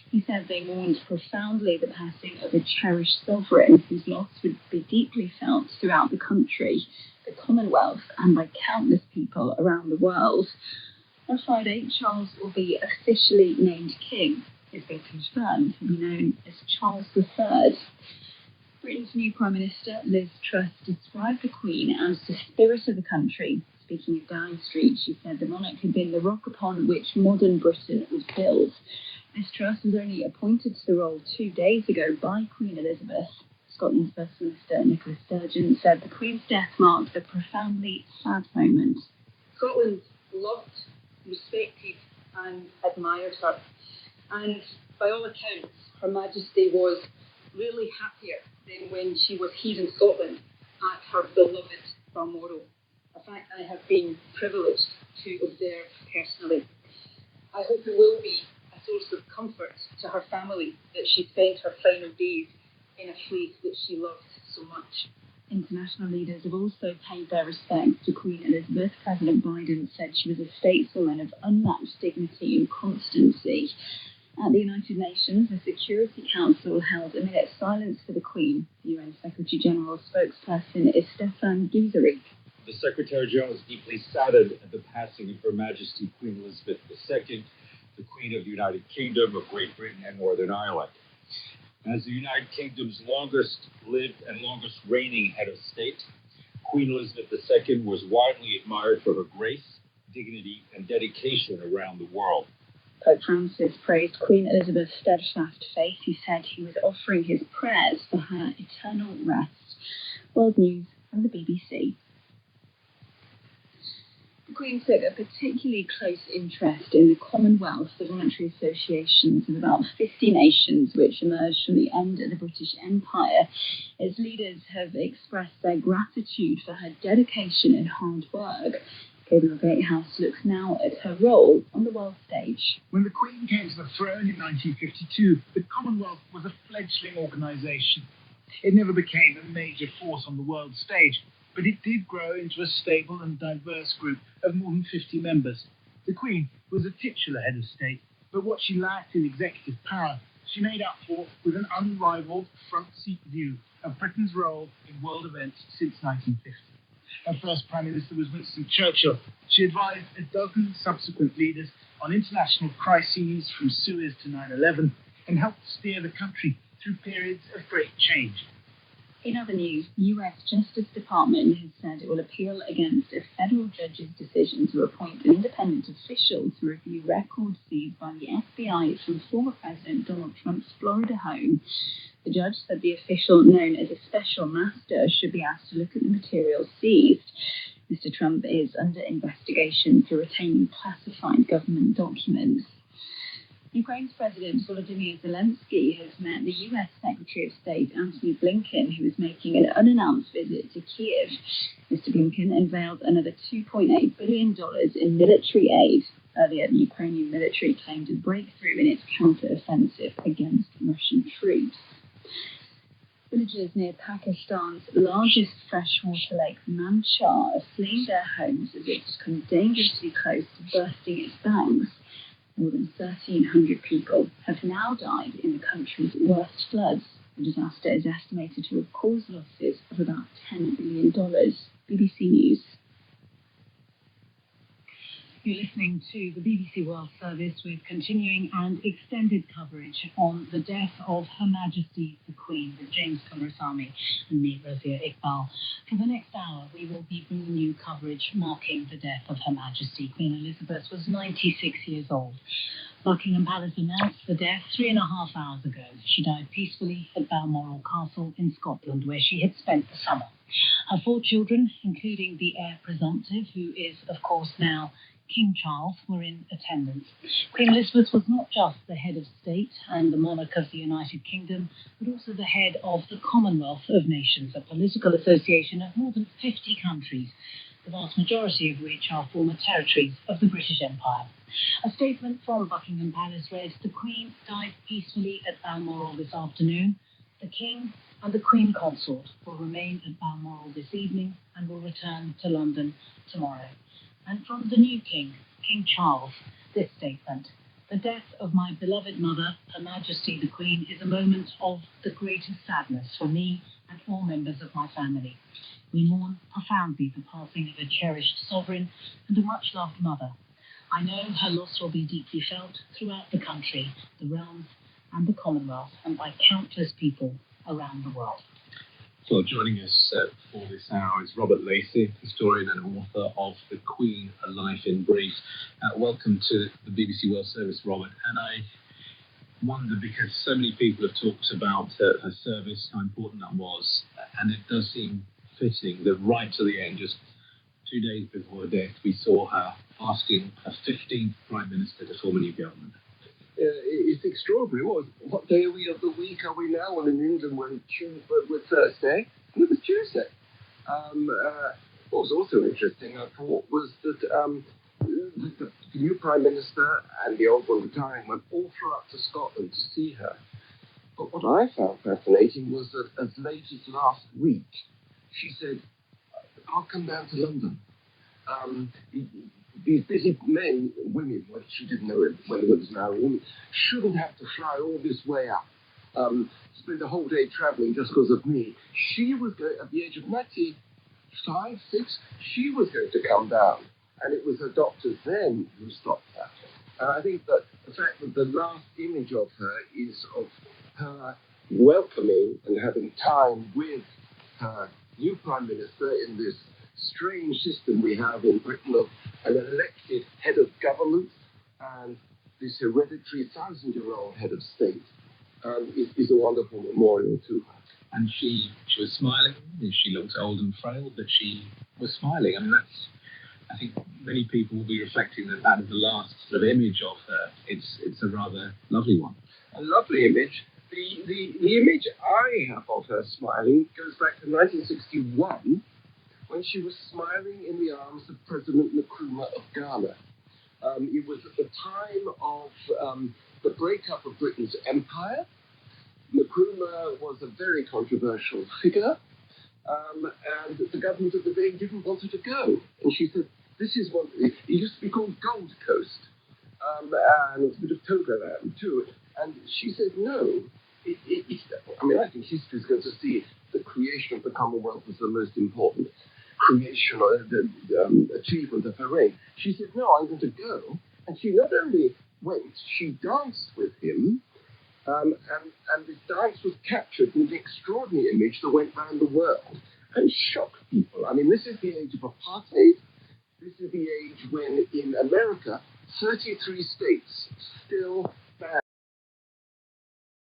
He said they mourned profoundly the passing of a cherished sovereign whose loss would be deeply felt throughout the country, the Commonwealth, and by countless people around the world. On Friday, Charles will be officially named king. It's been confirmed to be known as Charles III. Britain's new Prime Minister, Liz Truss, described the Queen as the spirit of the country. Speaking of Downing Street, she said the monarch had been the rock upon which modern Britain was built. Liz Truss was only appointed to the role 2 days ago by Queen Elizabeth. Scotland's First Minister, Nicola Sturgeon, said the Queen's death marked a profoundly sad moment. Scotland loved, respected and admired her. And by all accounts, Her Majesty was really happier than when she was here in Scotland at her beloved Balmoral. A fact I have been privileged to observe personally. I hope it will be a source of comfort to her family that she spent her final days in a place that she loved so much. International leaders have also paid their respects to Queen Elizabeth. President Biden said she was a stateswoman of unmatched dignity and constancy. At the United Nations, the Security Council held a minute's silence for the Queen. The UN Secretary General's spokesperson is Stefan Dujarric. The Secretary General is deeply saddened at the passing of Her Majesty Queen Elizabeth II, the Queen of the United Kingdom of Great Britain and Northern Ireland. As the United Kingdom's longest lived and longest reigning head of state, Queen Elizabeth II was widely admired for her grace, dignity, and dedication around the world. Pope Francis praised Queen Elizabeth's steadfast faith. He said he was offering his prayers for her eternal rest. World News from the BBC. The Queen took a particularly close interest in the Commonwealth, the voluntary associations of about 50 nations which emerged from the end of the British Empire. Its leaders have expressed their gratitude for her dedication and hard work. Gabriel Gatehouse looks now at her role on the world stage. When the Queen came to the throne in 1952, the Commonwealth was a fledgling organisation. It never became a major force on the world stage, but it did grow into a stable and diverse group of more than 50 members. The Queen was a titular head of state, but what she lacked in executive power, she made up for with an unrivaled front-seat view of Britain's role in world events since 1950. Her first Prime Minister was Winston Churchill. She advised a dozen subsequent leaders on international crises from Suez to 9/11 and helped steer the country through periods of great change. In other news, the US Justice Department has said it will appeal against a federal judge's decision to appoint an independent official to review records seized by the FBI from former President Donald Trump's Florida home. The judge said the official, known as a special master, should be asked to look at the materials seized. Mr. Trump is under investigation for retaining classified government documents. Ukraine's President Volodymyr Zelensky has met the US Secretary of State Antony Blinken, who is making an unannounced visit to Kiev. Mr. Blinken unveiled another $2.8 billion in military aid. Earlier, the Ukrainian military claimed a breakthrough in its counter-offensive against Russian troops. Villagers near Pakistan's largest freshwater lake, Manchar, are fleeing their homes as it's come dangerously close to bursting its banks. More than 1,300 people have now died in the country's worst floods. The disaster is estimated to have caused losses of about $10 billion. BBC News. You're listening to the BBC World Service with continuing and extended coverage on the death of Her Majesty the Queen with James Kamarasamy and me, Razia Iqbal. For the next hour, we will be bringing you coverage marking the death of Her Majesty. Queen Elizabeth was 96 years old. Buckingham Palace announced the death 3.5 hours ago. She died peacefully at Balmoral Castle in Scotland, where she had spent the summer. Her 4 children, including the heir presumptive, who is, of course, now King Charles, were in attendance. Queen Elizabeth was not just the head of state and the monarch of the United Kingdom, but also the head of the Commonwealth of Nations, a political association of more than 50 countries, the vast majority of which are former territories of the British Empire. A statement from Buckingham Palace read, "The Queen died peacefully at Balmoral this afternoon. The King and the Queen Consort will remain at Balmoral this evening and will return to London tomorrow." And from the new King, King Charles, this statement: "The death of my beloved mother, Her Majesty the Queen, is a moment of the greatest sadness for me and all members of my family. We mourn profoundly the passing of a cherished sovereign and a much-loved mother. I know her loss will be deeply felt throughout the country, the realms, and the Commonwealth, and by countless people around the world." Well, joining us for this hour is Robert Lacey, historian and author of The Queen, A Life in Brief. Welcome to the BBC World Service, Robert. And I wonder, because so many people have talked about her service, how important that was, and it does seem fitting that right to the end, just 2 days before her death, we saw her asking her 15th Prime Minister to form a new government. It's extraordinary. What day of the week are we now? Well, in England, we're Thursday, and it was Tuesday. What was also interesting, I thought, was that the new Prime Minister and the old one retiring went all throughout to Scotland to see her. But what I found fascinating was that as late as last week, she said, "I'll come down to London." These busy men, women, well, she didn't know whether it was an hour or woman, shouldn't have to fly all this way up, spend a whole day travelling just because of me. She was going, at the age of 95, 6, she was going to come down. And it was her doctors then who stopped her. And I think that the fact that the last image of her is of her welcoming and having time with her new Prime Minister in this strange system we have in Britain of an elected head of government and this hereditary 1,000-year-old head of state is a wonderful memorial to her. And she was smiling. She looked old and frail, but she was smiling. I mean, I think many people will be reflecting that that is the last sort of image of her. It's a rather lovely one. A lovely image. The image I have of her smiling goes back to 1961, when she was smiling in the arms of President Nkrumah of Ghana. It was at the time of the breakup of Britain's empire. Nkrumah was a very controversial figure, and the government of the day didn't want her to go. And she said, this is what it used to be called Gold Coast, and it's a bit of Togoland too. And she said, no. I think history is going to see the creation of the Commonwealth as the most important creation or the achievement of her reign. She said, no, I'm going to go. And she not only went, she danced with him, and this dance was captured in an extraordinary image that went round the world and shocked people. I mean, this is the age of apartheid. This is the age when, in America, 33 states still